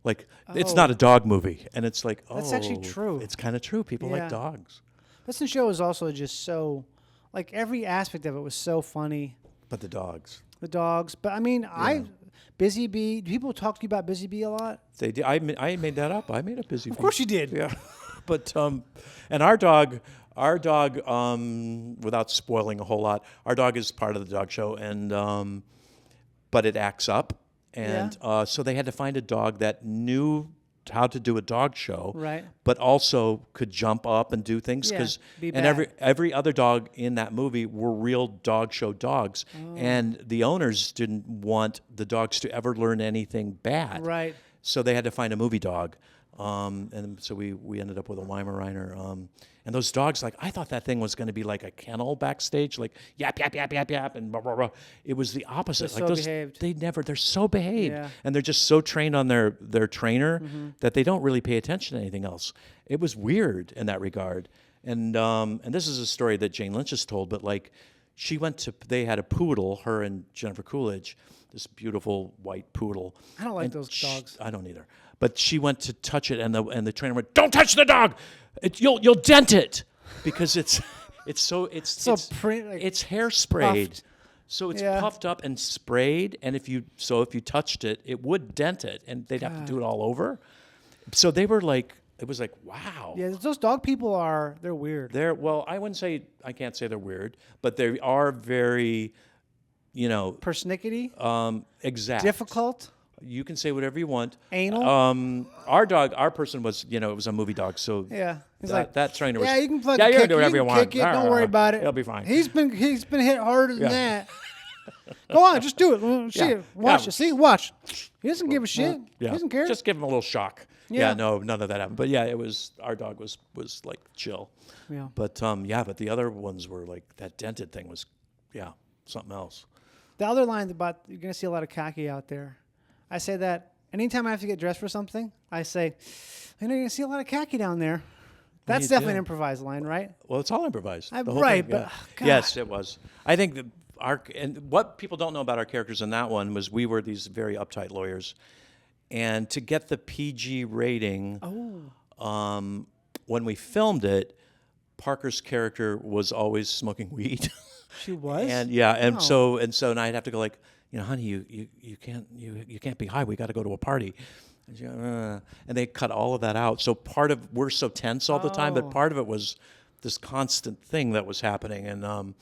S3: Like, it's not a dog movie. And it's like, oh,
S1: That's actually true.
S3: It's kind of true. People
S1: Yeah.
S3: like dogs.
S1: Best in Show is also just so, like every aspect of it was so funny.
S3: But the dogs.
S1: The dogs, but I mean, Busy Bee. Do people talk to you about Busy Bee a lot?
S3: They did. I made that up. I made a busy.
S1: Of course you did.
S3: Yeah. But and our dog, without spoiling a whole lot, our dog is part of the dog show, and but it acts up, and so they had to find a dog that knew how to do a dog show,
S1: Right.
S3: but also could jump up and do things,
S1: Yeah, be
S3: and
S1: bad.
S3: every other dog in that movie were real dog show dogs, and the owners didn't want the dogs to ever learn anything bad,
S1: Right.
S3: so they had to find a movie dog. And so we ended up with a Weimaraner. And those dogs, like, I thought that thing was going to be like a kennel backstage, like yap, yap, yap, yap, yap, and blah, blah, blah. It was the opposite.
S1: They're
S3: Like
S1: so
S3: those,
S1: behaved.
S3: they're so behaved.
S1: Yeah.
S3: And they're just so trained on their trainer that they don't really pay attention to anything else. It was weird in that regard. And this is a story that Jane Lynch has told, but like, they had a poodle, her and Jennifer Coolidge, this beautiful white poodle.
S1: I don't like
S3: And
S1: those dogs.
S3: I don't either. But she went to touch it, and the trainer went, "Don't touch the dog! You'll dent it because it's hairsprayed,
S1: puffed.
S3: so it's
S1: Yeah.
S3: puffed up and sprayed. And if you touched it, it would dent it, and they'd have to do it all over. So they were like, it was like, wow.
S1: Yeah, those dog people they're weird.
S3: I can't say they're weird, but they are very,
S1: Persnickety,
S3: exact.
S1: difficult,
S3: You can say whatever you want.
S1: anal.
S3: Our person was, it was a movie dog, so
S1: Yeah. He's like,
S3: that trainer was.
S1: yeah, you can fucking
S3: yeah, you
S1: kick
S3: can do whatever
S1: you
S3: you
S1: can
S3: want.
S1: kick it. Don't worry about it.
S3: It'll be fine.
S1: He's been hit harder than that. Go on, just do it. Well, shit,
S3: Yeah.
S1: watch
S3: Yeah.
S1: it. See, watch. He doesn't give a shit.
S3: Yeah.
S1: He doesn't care.
S3: Just give him a little shock.
S1: Yeah.
S3: Yeah, no, none of that happened. But yeah, our dog was like chill.
S1: Yeah.
S3: But but the other ones were like that dented thing was, something else.
S1: The other line about you're gonna see a lot of khaki out there. I say that anytime I have to get dressed for something, I say, you're gonna see a lot of khaki down there. That's
S3: you
S1: definitely
S3: do.
S1: an improvised line, right?
S3: Well, it's all improvised.
S1: I'm
S3: the whole
S1: right,
S3: thing,
S1: but,
S3: yeah.
S1: oh, God.
S3: Yes, it was. I think that and what people don't know about our characters in that one was we were these very uptight lawyers, and to get the PG rating, when we filmed it, Parker's character was always smoking weed.
S1: She was.
S3: And
S1: Oh.
S3: so I'd have to go like, honey, you can't be high. We got to go to a party. And, she, and they cut all of that out. So we're so tense all the time, but part of it was this constant thing that was happening. And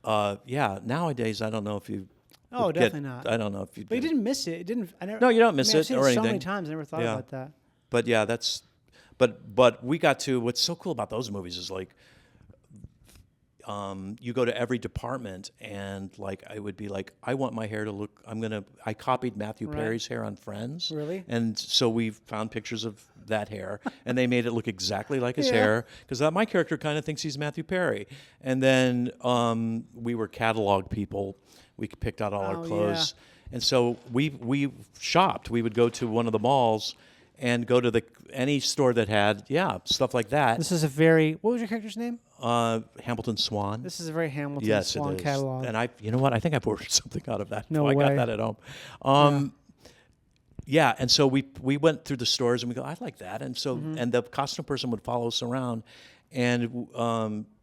S3: nowadays I don't know if you.
S1: Oh, definitely not.
S3: I don't know if you.
S1: But you didn't miss it. It didn't. I never,
S3: No, you don't miss
S1: I've
S3: it
S1: seen
S3: or
S1: so many
S3: anything.
S1: times. I never thought
S3: Yeah.
S1: about that.
S3: But yeah, But we got to, what's so cool about those movies is like, you go to every department and like I would be like, I want my hair to look. I copied Matthew Perry's hair on Friends.
S1: Really?
S3: And so we found pictures of that hair, and they made it look exactly like his hair because my character kind of thinks he's Matthew Perry. And then we were catalog people. We picked out all our clothes, and so we shopped. We would go to one of the malls and go to any store that had stuff like that.
S1: This is what was your character's name?
S3: Hamilton Swan.
S1: This is a very Hamilton Swan
S3: it is.
S1: catalog.
S3: And you know what? I think I've ordered something out of that.
S1: No
S3: I
S1: way.
S3: got that at home. Yeah, and so we went through the stores and we go, I like that. And so and the costume person would follow us around, and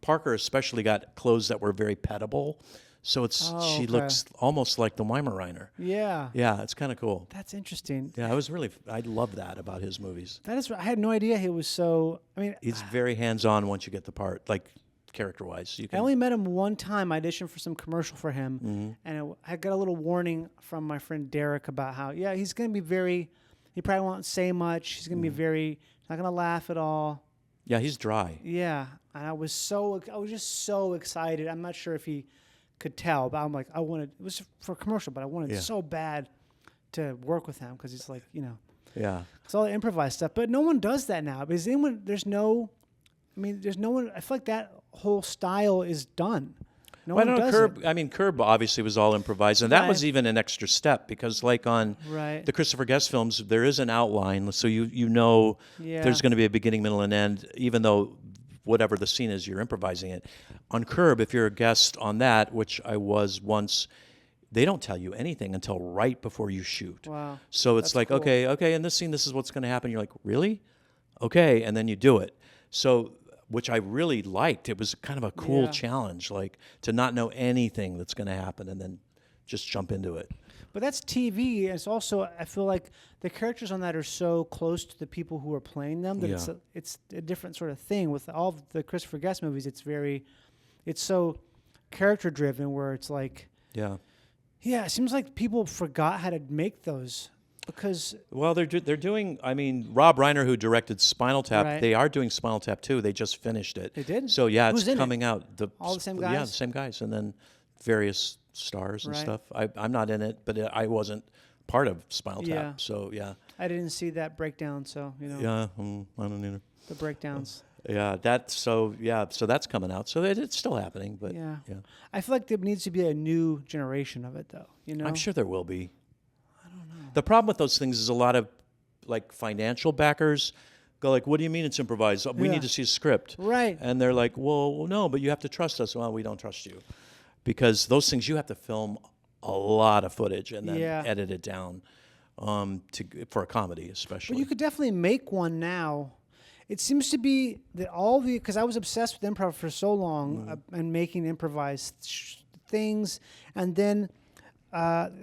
S3: Parker especially got clothes that were very pettable. So she looks almost like the Weimaraner.
S1: Yeah.
S3: Yeah, it's kind of cool.
S1: That's interesting.
S3: Yeah, I love that about his movies.
S1: I had no idea he was so. I mean,
S3: He's very hands-on once you get the part, like character-wise.
S1: I only met him one time. I auditioned for some commercial for him, and I got a little warning from my friend Derek about how he's going to be he probably won't say much. He's going to be not going to laugh at all.
S3: Yeah, he's dry.
S1: Yeah, and I was just so excited. I'm not sure if he could tell, but I'm like, it was for a commercial, but I wanted so bad to work with him because he's like,
S3: Yeah.
S1: it's all the improvised stuff. But no one does that now. There's no one. I feel like that whole style is done. No one does
S3: Curb.
S1: it.
S3: I mean, Curb obviously was all improvised, and that was even an extra step because, like on the Christopher Guest films, there is an outline, so you know there's going to be a beginning, middle, and end, even though whatever the scene is, you're improvising it. On Curb, if you're a guest on that, which I was once, they don't tell you anything until right before you shoot.
S1: Wow.
S3: So it's like, cool. okay, in this scene, this is what's going to happen. You're like, really? Okay, and then you do it. So, which I really liked. It was kind of a cool challenge, like to not know anything that's going to happen and then just jump into it.
S1: But that's TV. It's also, I feel like the characters on that are so close to the people who are playing them that it's a different sort of thing. With all of the Christopher Guest movies, it's so character driven where it's like, it seems like people forgot how to make those because.
S3: Well, they're doing. I mean, Rob Reiner, who directed Spinal Tap, they are doing Spinal Tap 2. They just finished it.
S1: They did.
S3: So
S1: Who's
S3: it's coming out.
S1: All the same guys.
S3: Yeah, the same guys, and then various stars and stuff. I'm not in it, but I wasn't part of Spinal Tap, so
S1: I didn't see that breakdown, so
S3: Yeah, I don't either.
S1: The breakdowns.
S3: So that's coming out. So it's still happening, but
S1: I feel like there needs to be a new generation of it, though.
S3: I'm sure there will be. I don't know. The problem with those things is a lot of like financial backers go like, "What do you mean it's improvised? We need to see a script."
S1: Right.
S3: And they're like, "Well, no, but you have to trust us." Well, we don't trust you. Because those things you have to film a lot of footage and then edit it down for a comedy, especially.
S1: But you could definitely make one now. It seems to be that because I was obsessed with improv for so long and making improvised things, and then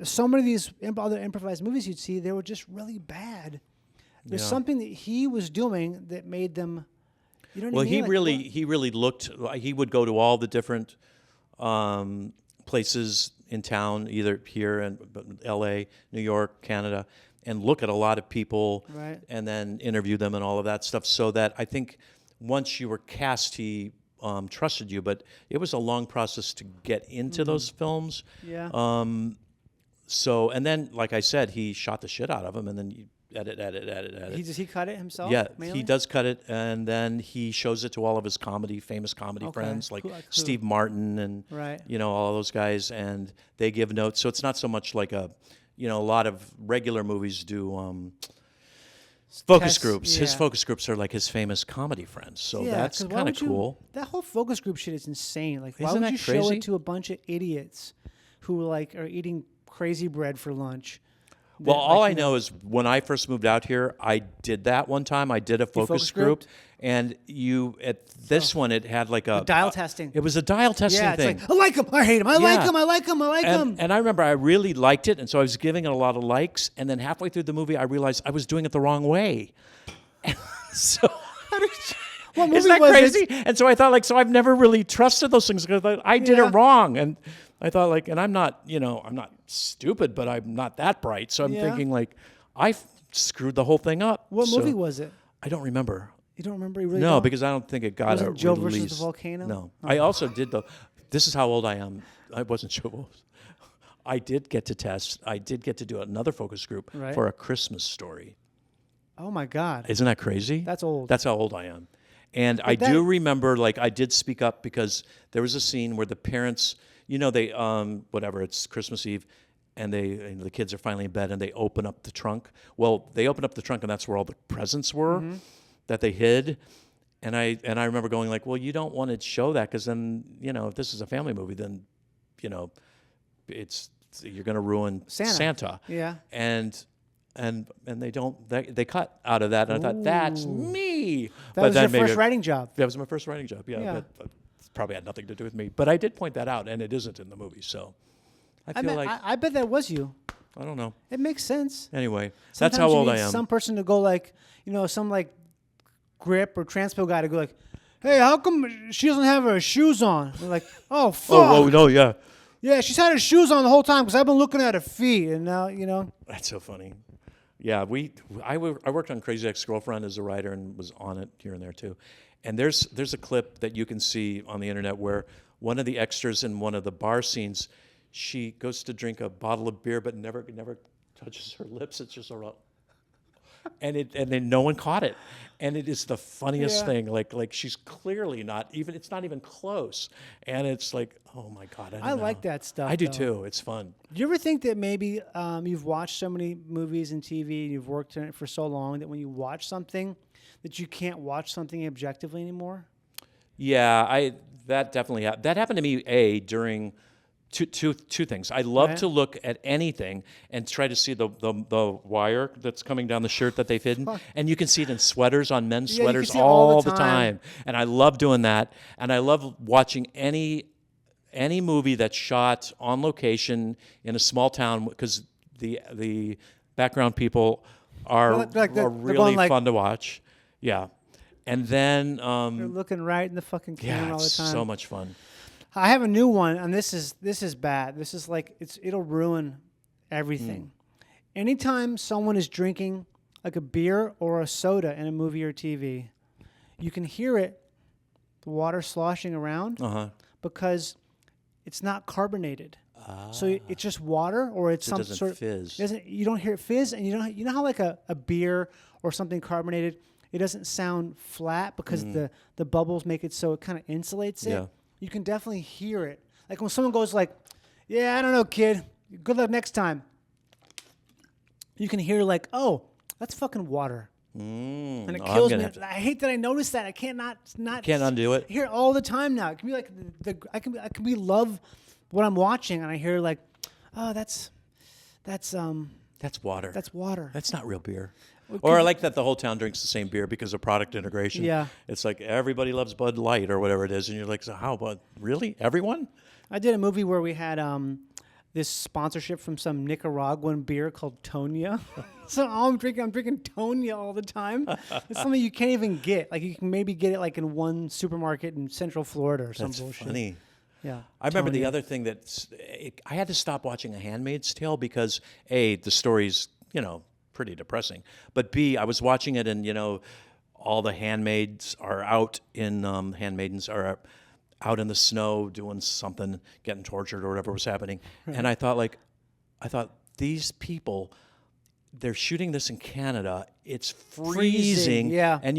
S1: so many of these other improvised movies you'd see, they were just really bad. There's something that he was doing that made them. You know what I mean?
S3: He really looked. He would go to all the different places in town, either here in L.A., New York, Canada, and look at a lot of people and then interview them and all of that stuff. So that I think once you were cast, he trusted you, but it was a long process to get into those films.
S1: Yeah.
S3: So and then, like I said, he shot the shit out of them, and then you edit.
S1: He cut it himself?
S3: Yeah,
S1: mainly?
S3: he does cut it, and then he shows it to all of his famous comedy friends, like Steve Martin and all those guys, and they give notes. So it's not so much like a lot of regular movies do focus groups. His focus groups are like his famous comedy friends. So that's kind of cool.
S1: That whole focus group shit is insane. Like, why
S3: Isn't
S1: would you
S3: that crazy?
S1: show it to a bunch of idiots who like are eating crazy bread for lunch?
S3: Well, all I know is when I first moved out here, I did that one time. I did a focus group, and at this one, it had like a
S1: dial testing.
S3: It was a dial testing thing.
S1: Like, I like him, I hate him, I like him, I like him, I like him.
S3: And I remember I really liked it, and so I was giving it a lot of likes. And then halfway through the movie, I realized I was doing it the wrong way. So.
S1: What movie
S3: Isn't that
S1: was
S3: crazy?
S1: it?
S3: And so I thought, so I've never really trusted those things because I did it wrong. And I thought, and I'm not, I'm not stupid, but I'm not that bright. So I'm thinking, I screwed the whole thing up.
S1: What movie was it?
S3: I don't remember.
S1: You don't remember? You really
S3: No,
S1: don't?
S3: because I don't think it got
S1: Wasn't
S3: a
S1: Joe
S3: release.
S1: versus the Volcano?
S3: No.
S1: Oh.
S3: I also did this is how old I am. I wasn't Joe. I did get to do another focus group
S1: Right.
S3: for A Christmas Story.
S1: Oh my God.
S3: Isn't that crazy?
S1: That's old.
S3: That's how old I am. And I
S1: that-
S3: do remember, like, I did speak up because there was a scene where the parents, they, whatever, it's Christmas Eve, and the kids are finally in bed, and they open up the trunk. Well, they open up the trunk, and that's where all the presents were that they hid. And I remember going like, well, you don't want to show that because then, if this is a family movie, then, you're going to ruin Santa.
S1: Yeah.
S3: And they cut out of that, and I thought, that's me.
S1: That was your first writing job.
S3: That was my first writing job, yeah. But it probably had nothing to do with me. But I did point that out, and it isn't in the movie, so I feel like...
S1: I bet that was you.
S3: I don't know.
S1: It makes sense.
S3: Anyway,
S1: Sometimes
S3: that's how
S1: you
S3: old
S1: need
S3: I am.
S1: Some person to go like, some like grip or transpo guy to go like, hey, how come she doesn't have her shoes on? They're like, oh, fuck.
S3: Oh, no, yeah.
S1: Yeah, she's had her shoes on the whole time because I've been looking at her feet, and now,
S3: That's so funny. Yeah, I worked on Crazy Ex-Girlfriend as a writer and was on it here and there too. And there's a clip that you can see on the internet where one of the extras in one of the bar scenes, she goes to drink a bottle of beer but never touches her lips. It's just and then no one caught it. And it is the funniest thing. Like she's clearly it's not even close. And it's like, oh my God, I don't know.
S1: like that stuff.
S3: I do
S1: though.
S3: too. It's fun.
S1: Do you ever think that maybe you've watched so many movies and TV and you've worked in it for so long that when you watch something that you can't watch something objectively anymore?
S3: Yeah, that definitely happened. That happened to me during two things. I love to look at anything and try to see the wire that's coming down the shirt that they've hidden, and you can see it in sweaters on men's
S1: you can
S3: sweaters
S1: see it all the
S3: the
S1: time.
S3: time. And I love doing that, and I love watching any movie that's shot on location in a small town because the background people are
S1: they're
S3: really
S1: going like-
S3: fun to watch. Yeah, and then
S1: They're looking right in the fucking camera all the
S3: it's
S1: time.
S3: so much fun.
S1: I have a new one, and this is bad. This is like it'll ruin everything. Anytime someone is drinking like a beer or a soda in a movie or TV, you can hear it, the water sloshing around, because it's not carbonated. So it's just water, or it's
S3: It
S1: some
S3: doesn't
S1: sort of
S3: fizz.
S1: You don't hear it fizz, and you know how like a beer or something carbonated, it doesn't sound flat because the bubbles make it so it kind of insulates it.
S3: Yeah.
S1: You can definitely hear it. Like when someone goes like, yeah, I don't know, kid. Good luck next time. You can hear like, oh, that's fucking water. And it kills me. I hate that I noticed that. I can't
S3: undo it.
S1: I hear it all the time now. It can be like I can be love what I'm watching, and I hear like, oh, that's
S3: water.
S1: That's water.
S3: That's not real beer. Or I like that the whole town drinks the same beer because of product integration.
S1: Yeah.
S3: It's like everybody loves Bud Light or whatever it is. And you're like, so how about, really? Everyone?
S1: I did a movie where we had this sponsorship from some Nicaraguan beer called Tonya. So all I'm drinking Tonya all the time. It's something you can't even get. Like you can maybe get it like in one supermarket in Central Florida or some
S3: That's
S1: bullshit.
S3: funny.
S1: Yeah.
S3: I remember the
S1: Tonya.
S3: other thing I had to stop watching A Handmaid's Tale because A, the story's, pretty depressing. But B, I was watching it and, all the handmaidens are out in, handmaidens are out in the snow doing something, getting tortured or whatever was happening. Right. And I thought these people, they're shooting this in Canada. It's freezing.
S1: Yeah.
S3: And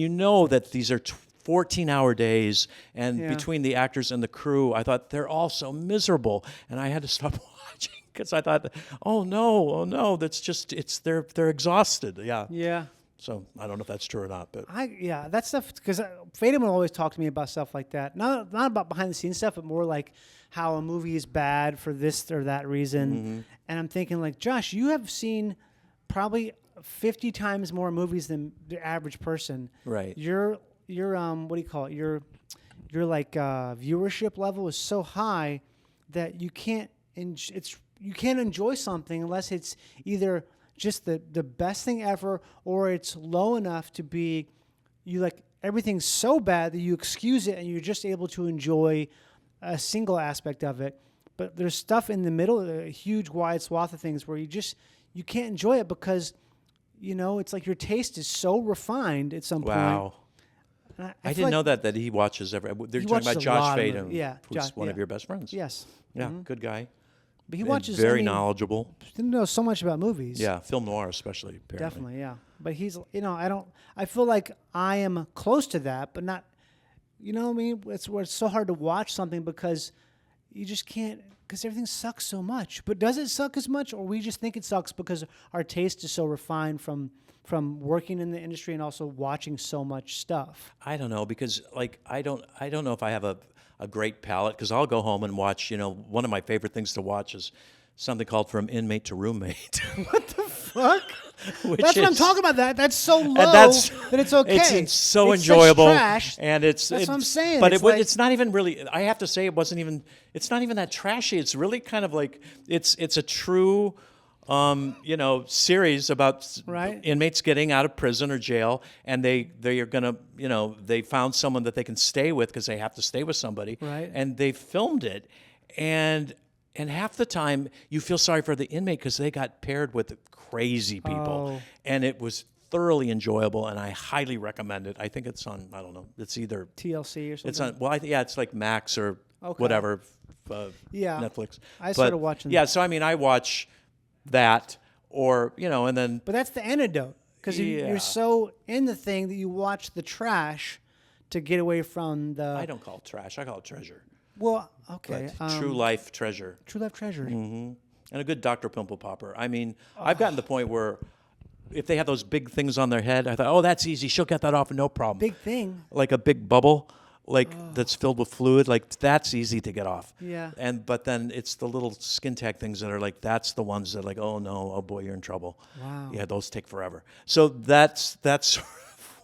S3: that these are 14-hour days. And between the actors and the crew, I thought they're all so miserable. And I had to stop watching because I thought, oh no, that's just, they're exhausted. Yeah.
S1: Yeah.
S3: So I don't know if that's true or not, but
S1: that stuff, because Faden would always talk to me about stuff like that. Not about behind the scenes stuff, but more like how a movie is bad for this or that reason. Mm-hmm. And I'm thinking like, Josh, you have seen probably 50 times more movies than the average person.
S3: Right.
S1: Your what do you call it? Your like viewership level is so high that you can't enjoy something unless it's either just the best thing ever, or it's low enough to be, you like everything's so bad that you excuse it and you're just able to enjoy a single aspect of it. But there's stuff in the middle, a huge wide swath of things where you can't enjoy it because, it's like your taste is so refined at some point.
S3: Wow.
S1: And
S3: I
S1: feel
S3: didn't
S1: like
S3: know that he watches every. They're
S1: he
S3: talking about
S1: watches a
S3: Josh
S1: lot of
S3: Fadem,
S1: movies. Yeah,
S3: who's
S1: Josh,
S3: one
S1: yeah.
S3: of your best friends.
S1: Yes.
S3: Yeah, good guy.
S1: But he
S3: And
S1: watches
S3: very knowledgeable.
S1: He knows so much about movies.
S3: Yeah, film noir especially. Apparently.
S1: Definitely, yeah. But he's, I feel like I am close to that, but not, you know what I mean? It's where it's so hard to watch something because you just can't, because everything sucks so much. But does it suck as much, or we just think it sucks because our taste is so refined from working in the industry and also watching so much stuff?
S3: I don't know, because like I don't know if I have a great palate, because I'll go home and watch, one of my favorite things to watch is something called From Inmate to Roommate.
S1: What the fuck?
S3: Which
S1: That's what I'm
S3: is-
S1: talking about. That's so low
S3: that's-
S1: that it's okay.
S3: It's so
S1: It's such
S3: enjoyable,
S1: trash.
S3: and it's
S1: That's what I'm saying.
S3: But
S1: It's
S3: it's
S1: like-
S3: not even really. I have to say, it's not even that trashy. It's really kind of like it's a true, series about
S1: Right.
S3: inmates getting out of prison or jail, and they are gonna, they found someone that they can stay with because they have to stay with somebody,
S1: Right.
S3: and they filmed it, and half the time you feel sorry for the inmate because they got paired with crazy people,
S1: Oh.
S3: and it was thoroughly enjoyable, and I highly recommend it. I think it's on, I don't know, it's either,
S1: TLC or something.
S3: it's on, well, it's like Max or
S1: Okay.
S3: whatever,
S1: Yeah.
S3: Netflix.
S1: I started watching-
S3: Yeah, so I mean, I watch that, or, and then,
S1: But that's the antidote because
S3: Yeah.
S1: you're so in the thing that you watch the trash to get away from the.
S3: I don't call it trash, I call it treasure.
S1: Well, okay.
S3: But true life treasure.
S1: True Life Treasure.
S3: And a good Dr. Pimple Popper. I mean, I've gotten to the point where if they have those big things on their head, I thought, oh, that's easy. She'll get that off, no problem.
S1: Big thing.
S3: Like a big bubble, that's filled with fluid. Like that's easy to get off.
S1: Yeah.
S3: But then it's the little skin tag things that are like, that's the ones that are like, oh no, oh boy, you're in trouble.
S1: Wow.
S3: Yeah, those take forever. So that's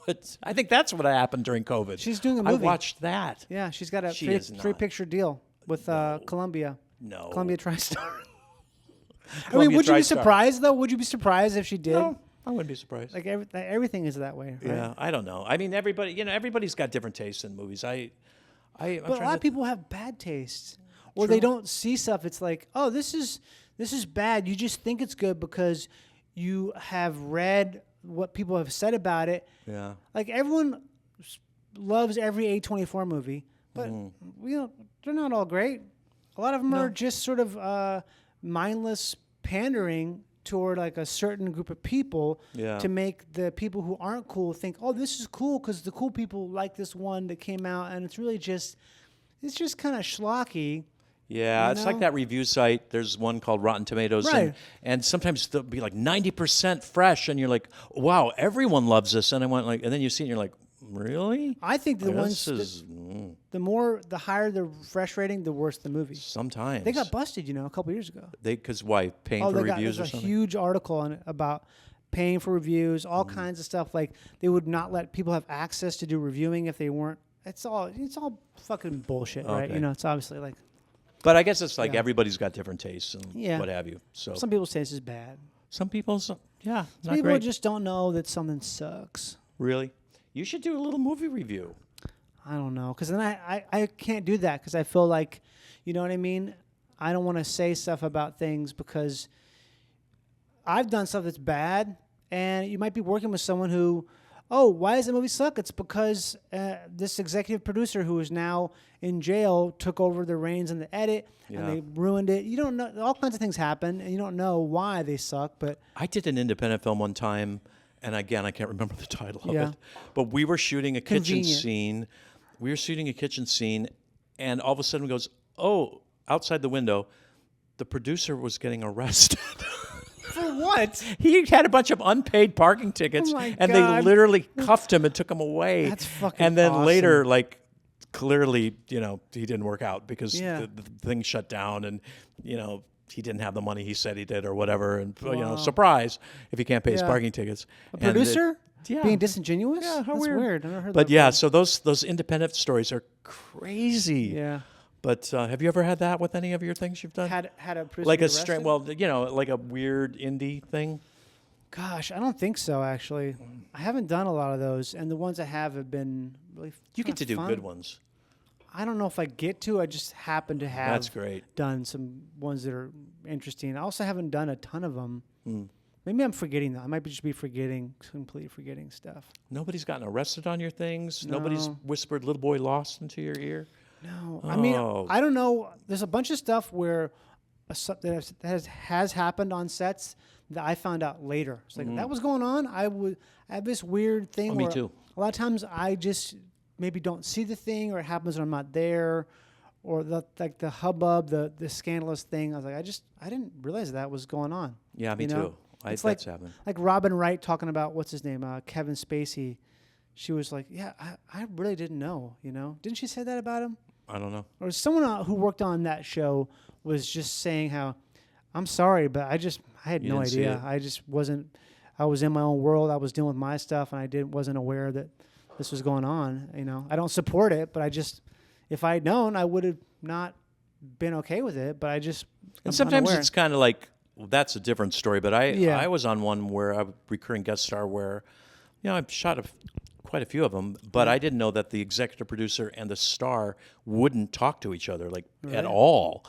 S3: what I think that's what happened during COVID.
S1: She's doing a
S3: I
S1: movie.
S3: watched that.
S1: Yeah, she's got a
S3: She is not.
S1: three-picture deal with Columbia.
S3: No.
S1: Columbia TriStar. I
S3: Columbia
S1: mean, would you be
S3: TriStar.
S1: surprised though? Would you be surprised if she did?
S3: No, I wouldn't be surprised.
S1: Like everything is that way, right?
S3: Yeah, I don't know. I mean, everybody's got different tastes in movies. I'm
S1: But a
S3: trying
S1: lot
S3: to-
S1: of people have bad tastes, or they don't see stuff. It's like, oh, this is bad. You just think it's good because you have read what people have said about it.
S3: Yeah.
S1: Like everyone loves every A24 movie, but they're not all great. A lot of them are just sort of mindless pandering toward like a certain group of people
S3: Yeah.
S1: to make the people who aren't cool think, oh, this is cool because the cool people like this one that came out, and it's really just kind of schlocky.
S3: Yeah,
S1: You
S3: it's like
S1: know?
S3: that review site. There's one called Rotten Tomatoes,
S1: Right.
S3: and sometimes they'll be like 90% fresh, and you're like, wow, everyone loves this, and and then you see it, and you're like, really?
S1: I think the
S3: Like,
S1: ones
S3: this is
S1: the higher the fresh rating, the worse the movie.
S3: sometimes
S1: They got busted, a couple years ago.
S3: because why paying
S1: Oh,
S3: for
S1: they got
S3: reviews
S1: there's
S3: or
S1: a
S3: something?
S1: huge article on it about paying for reviews, all kinds of stuff. Like they would not let people have access to do reviewing if they weren't. It's all fucking bullshit, right?
S3: Okay.
S1: It's obviously like
S3: But I guess it's like
S1: Yeah.
S3: everybody's got different tastes and
S1: Yeah.
S3: what have you. So
S1: some people say this is bad.
S3: some people, yeah,
S1: Some
S3: not
S1: people
S3: great.
S1: just don't know that something sucks.
S3: Really, you should do a little movie review.
S1: I don't know, because then I can't do that because I feel like, you know what I mean? I don't want to say stuff about things because I've done stuff that's bad, and you might be working with someone who, oh, why does the movie suck? It's because this executive producer who is now in jail took over the reins in the edit,
S3: Yeah.
S1: and they ruined it. You don't know, all kinds of things happen, and you don't know why they suck, but
S3: I did an independent film one time, and again, I can't remember the title of
S1: Yeah.
S3: it. But we were shooting a kitchen
S1: Convenient.
S3: scene. We were shooting a kitchen scene, and all of a sudden it goes, oh, outside the window, the producer was getting arrested.
S1: for what?
S3: He had a bunch of unpaid parking tickets,
S1: Oh my
S3: and they
S1: God.
S3: literally cuffed him and took him away.
S1: That's fucking
S3: And then
S1: awesome.
S3: later, clearly, he didn't work out because
S1: Yeah.
S3: the thing shut down, and he didn't have the money he said he did or whatever. And
S1: Wow.
S3: surprise if he can't pay his
S1: Yeah.
S3: parking tickets.
S1: A
S3: And
S1: producer?
S3: yeah.
S1: Being disingenuous?
S3: Yeah, how
S1: That's
S3: weird.
S1: I never heard
S3: But
S1: that
S3: yeah,
S1: before.
S3: so those independent stories are crazy.
S1: Yeah.
S3: But have you ever had that with any of your things you've done?
S1: Had a producer
S3: like
S1: get
S3: a straight,
S1: arrested?
S3: like a weird indie thing.
S1: Gosh, I don't think so. Actually, I haven't done a lot of those, and the ones I have been really.
S3: You get to do
S1: fun.
S3: good ones.
S1: I don't know if I get to. I just happen to have.
S3: That's great.
S1: Done some ones that are interesting. I also haven't done a ton of them, Maybe I'm forgetting that. I might just be completely forgetting stuff.
S3: Nobody's gotten arrested on your things. Nobody's whispered "little boy lost" into your ear.
S1: No, I mean, I don't know. There's a bunch of stuff where that has happened on sets that I found out later. It's like that was going on. I have this weird thing.
S3: Me
S1: where
S3: too.
S1: A lot of times I just maybe don't see the thing, or it happens when I'm not there, or the hubbub, the scandalous thing. I was like, I didn't realize that was going on.
S3: Yeah, me too.
S1: It's
S3: That's happened.
S1: Like Robin Wright talking about what's his name, Kevin Spacey. She was like, yeah, I really didn't know. Didn't she say that about him?
S3: I don't know.
S1: Or someone who worked on that show was just saying how, I'm sorry, but I had no idea. I just wasn't. I was in my own world. I was dealing with my stuff, and I wasn't aware that this was going on. I don't support it, but if I had known, I would have not been okay with it. But
S3: And sometimes
S1: unaware.
S3: it's kind of like, well, that's a different story. But I was on one where I was a recurring guest star where, I've shot quite a few of them, but I didn't know that the executive producer and the star wouldn't talk to each other at all.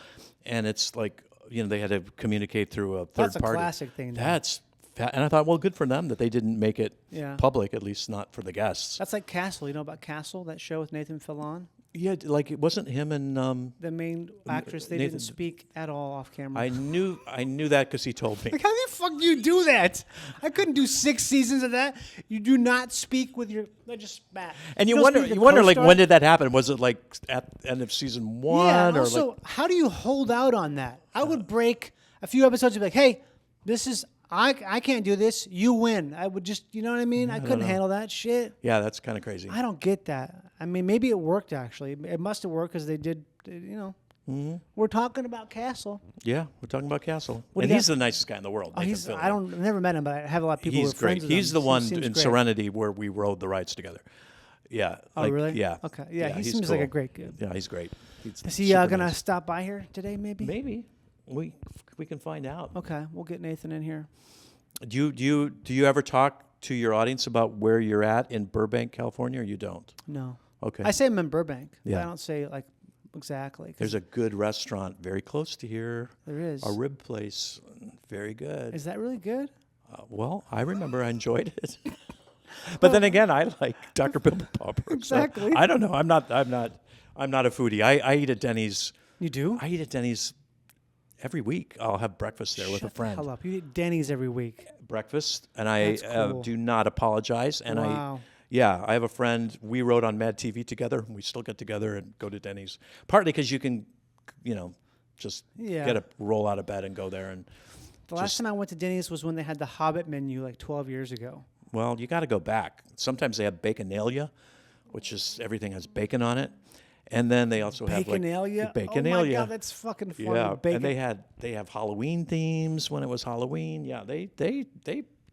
S3: And it's like, they had to communicate through a third
S1: That's
S3: party.
S1: a classic thing.
S3: And I thought, well, good for them that they didn't make it public, at least not for the guests.
S1: That's like Castle. You know about Castle, that show with Nathan Fillion?
S3: Yeah, like it wasn't him and
S1: The main actress, they
S3: Nathan-
S1: didn't speak at all off camera.
S3: I knew that because he told me.
S1: Like, how the fuck do you do that? I couldn't do 6 seasons of that. You do not speak with your just spat.
S3: And you
S1: don't
S3: wonder,
S1: speak with your
S3: like,
S1: co-star?
S3: when did that happen? Was it like at the end of season 1?
S1: Yeah, and
S3: or
S1: also,
S3: like,
S1: how do you hold out on that? I would break a few episodes and be like, hey, I can't do this. You win. I would just, you know what I mean? I couldn't handle that shit.
S3: yeah, that's kind of crazy.
S1: I don't get that. I mean, maybe it worked, actually. It must have worked because they did, We're talking about Castle.
S3: Yeah, we're talking about Castle.
S1: What
S3: And
S1: do you
S3: he's the nicest guy in the world.
S1: Oh,
S3: Nathan Fillion.
S1: I've never met him, but I have a lot of people who
S3: He's
S1: are friends
S3: great.
S1: with
S3: He's
S1: him.
S3: the one
S1: Seems
S3: in
S1: great.
S3: Serenity where we rode the rides together. Yeah.
S1: Oh,
S3: like,
S1: really?
S3: Yeah.
S1: Okay. Yeah, he
S3: he's
S1: seems like a
S3: cool.
S1: great kid.
S3: Yeah, he's great. He's
S1: Is he
S3: super
S1: going to
S3: nice.
S1: stop by here today, maybe?
S3: Maybe. We can find out.
S1: Okay, we'll get Nathan in here.
S3: Do you ever talk to your audience about where you're at in Burbank, California, or you don't?
S1: No.
S3: Okay.
S1: I say I'm in Burbank. But
S3: Yeah.
S1: I don't say, like, exactly. 'Cause
S3: There's a good restaurant very close to here.
S1: there is.
S3: A rib place, very good.
S1: Is that really good?
S3: Well, I remember I enjoyed it. But then again, I like Dr. Pimple Popper.
S1: Exactly.
S3: So I don't know. I'm not a foodie. I eat at Denny's.
S1: You do?
S3: I eat at Denny's every week. I'll have breakfast there with a
S1: Shut the
S3: friend.
S1: hell up. You eat Denny's every week.
S3: Breakfast, and I
S1: That's cool.
S3: do not apologize. And
S1: Wow.
S3: I have a friend. We rode on Mad TV together. We still get together and go to Denny's. Partly because you can, just get a roll out of bed and go there. And
S1: The last time I went to Denny's was when they had the Hobbit menu like 12 years ago.
S3: well, you got to go back. Sometimes they have baconalia, which is everything has bacon on it. And then they also have
S1: Baconalia?
S3: like
S1: Oh my God, that's fucking funny.
S3: yeah,
S1: Bacon.
S3: and they have Halloween themes when it was Halloween. Yeah, they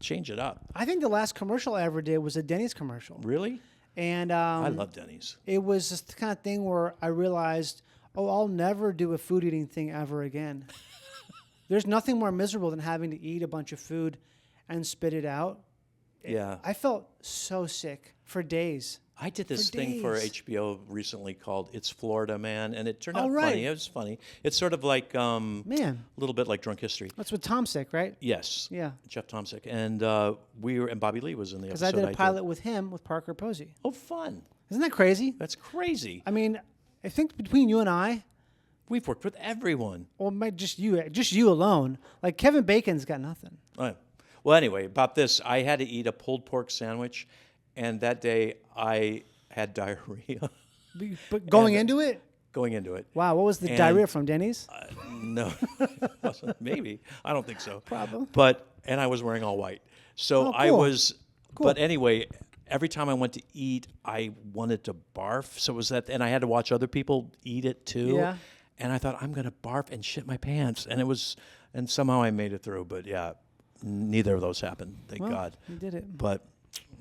S3: change it up.
S1: I think the last commercial I ever did was a Denny's commercial.
S3: Really?
S1: And
S3: I love Denny's.
S1: it was just the kind of thing where I realized, I'll never do a food eating thing ever again. There's nothing more miserable than having to eat a bunch of food and spit it out.
S3: Yeah.
S1: I felt so sick for days.
S3: I did this
S1: For
S3: thing for
S1: days.
S3: HBO recently called "It's Florida, Man," and it turned out
S1: Oh, right.
S3: funny. It was funny. It's sort of like a
S1: Man,
S3: little bit like Drunk History.
S1: that's with Tom Sick, right?
S3: Yes.
S1: Yeah.
S3: Jeff Tomsick, and and Bobby Lee was in the
S1: Because
S3: episode.
S1: I did a pilot with him, with Parker Posey.
S3: Oh, fun!
S1: Isn't that crazy?
S3: That's crazy.
S1: I mean, I think between you and I,
S3: We've worked with everyone.
S1: or just you alone, like Kevin Bacon's got nothing.
S3: Well, anyway, about this, I had to eat a pulled pork sandwich, and that day I had diarrhea
S1: But going into it,
S3: going into it.
S1: wow, what was the
S3: And-
S1: diarrhea from Denny's?
S3: No, it wasn't. Maybe. I don't think so.
S1: Problem.
S3: And I was wearing all white. So
S1: Oh,
S3: I
S1: cool.
S3: was,
S1: Cool.
S3: but anyway, every time I went to eat, I wanted to barf. So it was that, and I had to watch other people eat it too.
S1: Yeah.
S3: And I thought, I'm going to barf and shit my pants. And somehow I made it through. But yeah, neither of those happened. Thank
S1: Well,
S3: God.
S1: you did it.
S3: But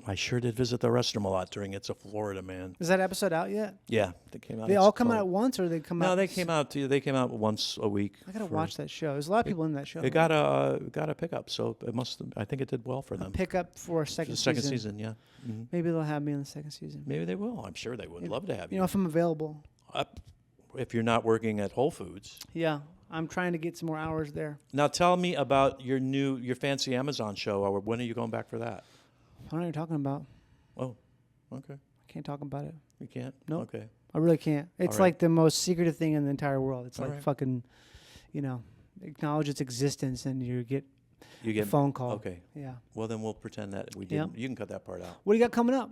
S3: I sure did visit the restroom a lot during It's a Florida, Man.
S1: Is that episode out yet?
S3: Yeah, they came out.
S1: They
S3: It's
S1: all come
S3: called-
S1: out at once, or they come out?
S3: No, they came out. They came out once a week.
S1: I gotta watch that show. There's a lot of people in that show.
S3: It got a pickup, so it must. I think it did well for them.
S1: Pick up for a
S3: The
S1: second
S3: second
S1: season.
S3: season, yeah. Mhm.
S1: Maybe they'll have me in the second season.
S3: Maybe they will. I'm sure they would love to have
S1: You
S3: you.
S1: know, if I'm available.
S3: If you're not working at Whole Foods,
S1: Yeah, I'm trying to get some more hours there.
S3: Now tell me about your fancy Amazon show. Or when are you going back for that?
S1: I don't know what you're talking about.
S3: Oh, okay.
S1: I can't talk about it.
S3: You can't?
S1: Nope.
S3: Okay.
S1: I really can't. It's
S3: right.
S1: like the most secretive thing in the entire world. It's
S3: All
S1: like
S3: right.
S1: fucking, acknowledge its existence and you get a phone call.
S3: Okay.
S1: Yeah.
S3: Well, then we'll pretend that we didn't. You can cut that part out.
S1: What do you got coming up?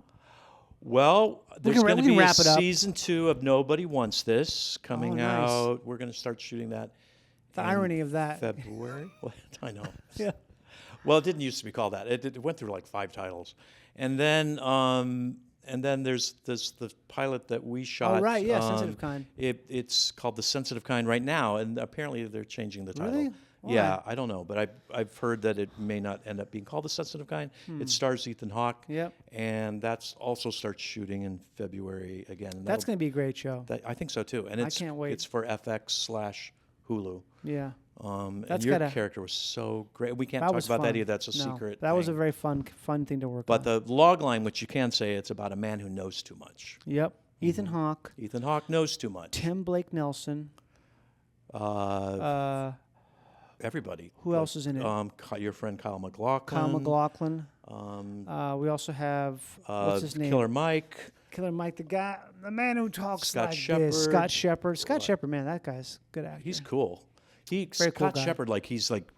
S3: Well, there's
S1: can
S3: going to
S1: we can
S3: be a
S1: wrap it up.
S3: season 2 of Nobody Wants This coming
S1: nice.
S3: out. We're going to start shooting that.
S1: The
S3: in
S1: irony of that.
S3: February. What? I know.
S1: Yeah.
S3: Well, it didn't used to be called that. It went through like 5 titles, and then there's the pilot that we shot.
S1: Oh, right. Yeah, Sensitive Kind.
S3: It's called The Sensitive Kind right now, and apparently they're changing the title.
S1: Really? Why?
S3: Yeah, I don't know, but I've heard that it may not end up being called The Sensitive Kind. It stars Ethan Hawke.
S1: Yep.
S3: And that's also starts shooting in February again. And
S1: That's going to be a great show.
S3: I think so too. And
S1: I can't wait.
S3: It's for FX/Hulu.
S1: Yeah.
S3: And
S1: That's
S3: your
S1: gotta-
S3: character was so great. We can't
S1: That
S3: talk
S1: was
S3: about
S1: fun.
S3: that either. That's a
S1: No,
S3: secret.
S1: That was a
S3: thing.
S1: very fun thing to work
S3: But
S1: on.
S3: the log line, which you can say, it's about a man who knows too much.
S1: Yep. Ethan Hawke,
S3: Ethan Hawke knows too much.
S1: Tim Blake Nelson.
S3: Everybody.
S1: Who else is in it?
S3: Your friend Kyle MacLachlan.
S1: Kyle MacLachlan. We also have what's his name?
S3: Killer Mike.
S1: Killer Mike, the man who talks
S3: Scott
S1: like
S3: Shepherd.
S1: this. Scott Shepherd. Scott Shepherd, man, that guy's a good actor.
S3: He's cool.
S1: Very cool
S3: Scott
S1: guy.
S3: Shepherd, he's like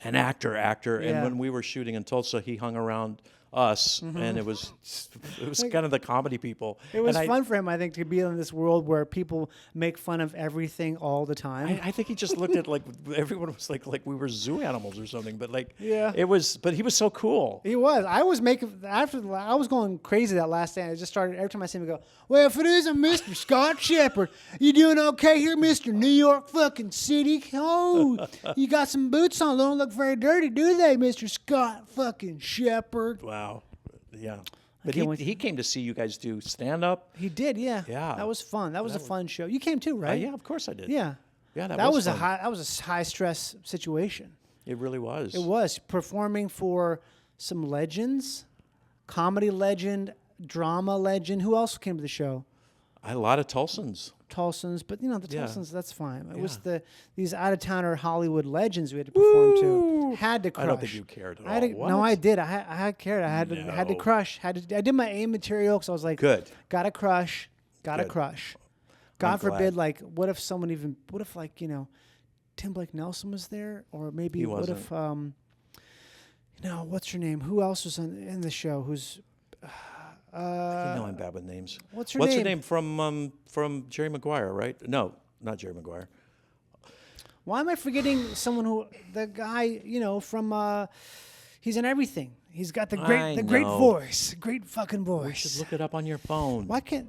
S3: an actor.
S1: Yeah.
S3: And when we were shooting in Tulsa, he hung around us, and it was kind of the comedy people.
S1: It was
S3: And
S1: fun for him, I think, to be in this world where people make fun of everything all the time.
S3: I think he just looked at like everyone was like we were zoo animals or something. But like
S1: Yeah.
S3: but he was so cool.
S1: He was. I was I was going crazy that last day. I just started, every time I see him, I go, well, if it isn't Mr. Scott Shepherd, you doing okay here, Mr. New York fucking City? Oh, you got some boots on. They don't look very dirty, do they, Mr. Scott fucking Shepherd?
S3: Wow. Yeah. But
S1: can't wait.
S3: he came to see you guys do stand up.
S1: He did, yeah.
S3: Yeah.
S1: That was fun. That was a fun show. You came too, right?
S3: Yeah, of course I did.
S1: Yeah.
S3: Yeah,
S1: That was
S3: fun.
S1: that was a high stress situation.
S3: It really was.
S1: It was performing for some legends, comedy legend, drama legend. Who else came to the show?
S3: A lot of Tulsans.
S1: Tulsans, but the
S3: Yeah.
S1: Tulsans, that's fine. It was
S3: Yeah.
S1: these out of towner Hollywood legends we had to perform to. Had to crush.
S3: I don't think you cared at
S1: I had
S3: all.
S1: to,
S3: What?
S1: no, I did. I had cared. I had to
S3: No.
S1: crush. I did my A material because I was like,
S3: Good.
S1: Gotta crush. Gotta
S3: Good.
S1: crush. God
S3: I'm
S1: forbid,
S3: glad.
S1: like, what if Tim Blake Nelson was there, or maybe
S3: He
S1: what if what's her name? Who else was in the show? Who's
S3: You know I'm bad with names.
S1: what's her
S3: What's
S1: name?
S3: her name from Jerry Maguire, right? No, not Jerry Maguire.
S1: Why am I forgetting someone the guy, from he's in everything. He's got the great
S3: know.
S1: voice. Great fucking
S3: You
S1: voice.
S3: should look it up on your phone.
S1: Why can't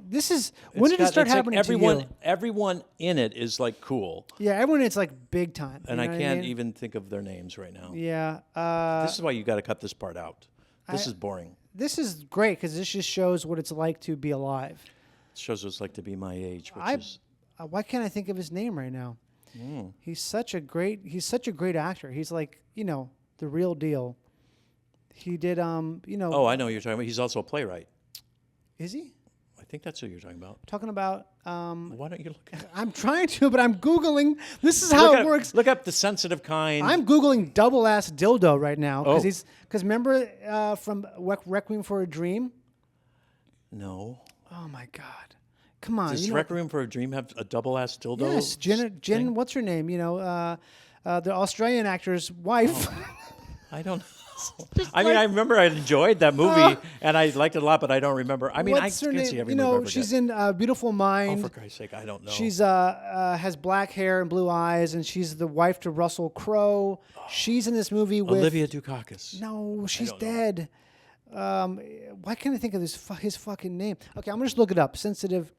S1: when did it start happening to you?
S3: Everyone in it is like cool,
S1: Yeah, everyone it's like big time.
S3: and
S1: you
S3: I
S1: know what
S3: can't
S1: mean?
S3: even think of their names right now.
S1: Yeah.
S3: This is why you got to cut this part out. This is boring.
S1: This is great because this just shows what it's like to be alive.
S3: It shows what it's like to be my age, which is
S1: Why can't I think of his name right now? He's such a great actor. He's like, the real deal. He did
S3: Oh, I know what you're talking about. He's also a playwright.
S1: Is he?
S3: I think that's who you're talking about.
S1: Talking about
S3: Why don't you look at
S1: I'm trying to, but I'm Googling. This is how it works.
S3: Look up The Sensitive Kind.
S1: I'm Googling double ass dildo right now
S3: Oh.
S1: because remember from Requiem for a Dream?
S3: No.
S1: Oh my God. Come on.
S3: Does Requiem for a Dream have a double-ass dildo?
S1: Yes, Jen, what's her name? The Australian actor's wife.
S3: I don't know. I mean, I remember I enjoyed that movie, and I liked it a lot, but I don't remember. I mean,
S1: What's
S3: I
S1: her
S3: can
S1: name?
S3: see every movie I ever
S1: she's
S3: did.
S1: in Beautiful
S3: Oh,
S1: Mind.
S3: for Christ's sake, I don't know.
S1: She's has black hair and blue eyes, and she's the wife to Russell Crowe. She's in this movie with
S3: Olivia Dukakis.
S1: No, she's
S3: don't know.
S1: dead. Why can't I think of his fucking name? Okay, I'm gonna just look it up. Sensitive.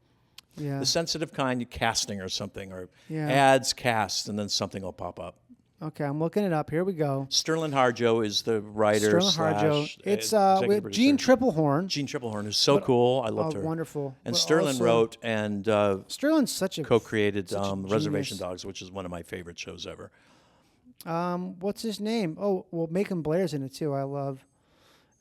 S1: Yeah.
S3: The Sensitive Kind casting or something, or
S1: Yeah.
S3: ads cast, and then something will pop up.
S1: Okay, I'm looking it up. Here we go.
S3: Sterling Harjo is the writer.
S1: Sterling Harjo.
S3: slash,
S1: It's
S3: executive
S1: with Jean
S3: producer.
S1: Triplehorn.
S3: Jean Triplehorn, who's so cool. I loved her.
S1: Wonderful.
S3: And
S1: But
S3: Sterling
S1: also-
S3: wrote and
S1: Sterling's such a
S3: co-created
S1: such a
S3: Reservation
S1: genius.
S3: Dogs, which is one of my favorite shows ever.
S1: What's his name? Oh, well, Macon Blair's in it too. I love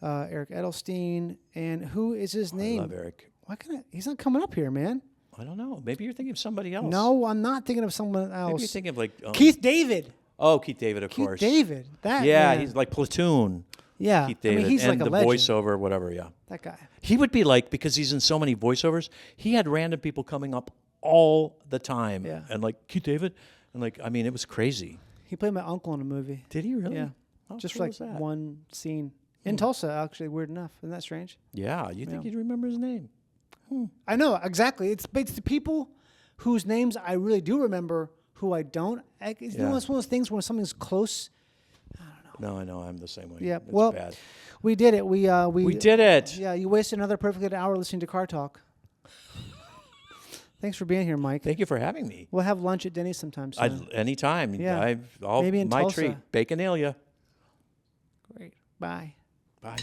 S1: Eric Edelstein. And who is his name?
S3: I love Eric.
S1: Why can't he's not coming up here, man?
S3: I don't know. Maybe you're thinking of somebody else.
S1: No, I'm not thinking of someone else.
S3: Maybe you're thinking of like
S1: Keith David.
S3: Oh, Keith David, of
S1: Keith
S3: course.
S1: David. That
S3: Yeah,
S1: man.
S3: he's like Platoon.
S1: Yeah.
S3: Keith David.
S1: I mean, he's
S3: and
S1: like a
S3: the
S1: legend.
S3: voiceover, whatever. Yeah.
S1: That guy.
S3: He would be like, because he's in so many voiceovers, he had random people coming up all the time.
S1: Yeah.
S3: And like, Keith David. And like, I mean, it was crazy.
S1: He played my uncle in a movie.
S3: Did he really?
S1: Yeah.
S3: How
S1: Just
S3: cool
S1: for like
S3: was that?
S1: one scene. In Tulsa, actually, weird enough. Isn't that strange?
S3: Yeah, you think you'd remember his name?
S1: I know, exactly. It's the people whose names I really do remember who I don't. It's one of those things when something's close.
S3: No, I know. I'm the same way.
S1: Yeah.
S3: It's
S1: Well,
S3: bad.
S1: we did it. We
S3: did it.
S1: Yeah, you wasted another perfect good hour listening to Car Talk. Thanks for being here, Mike.
S3: Thank you for having me.
S1: We'll have lunch at Denny's sometime soon.
S3: Anytime.
S1: Yeah.
S3: I'll
S1: Maybe in
S3: my
S1: Tulsa.
S3: treat. Baconalia.
S1: Great. Bye.
S3: Bye.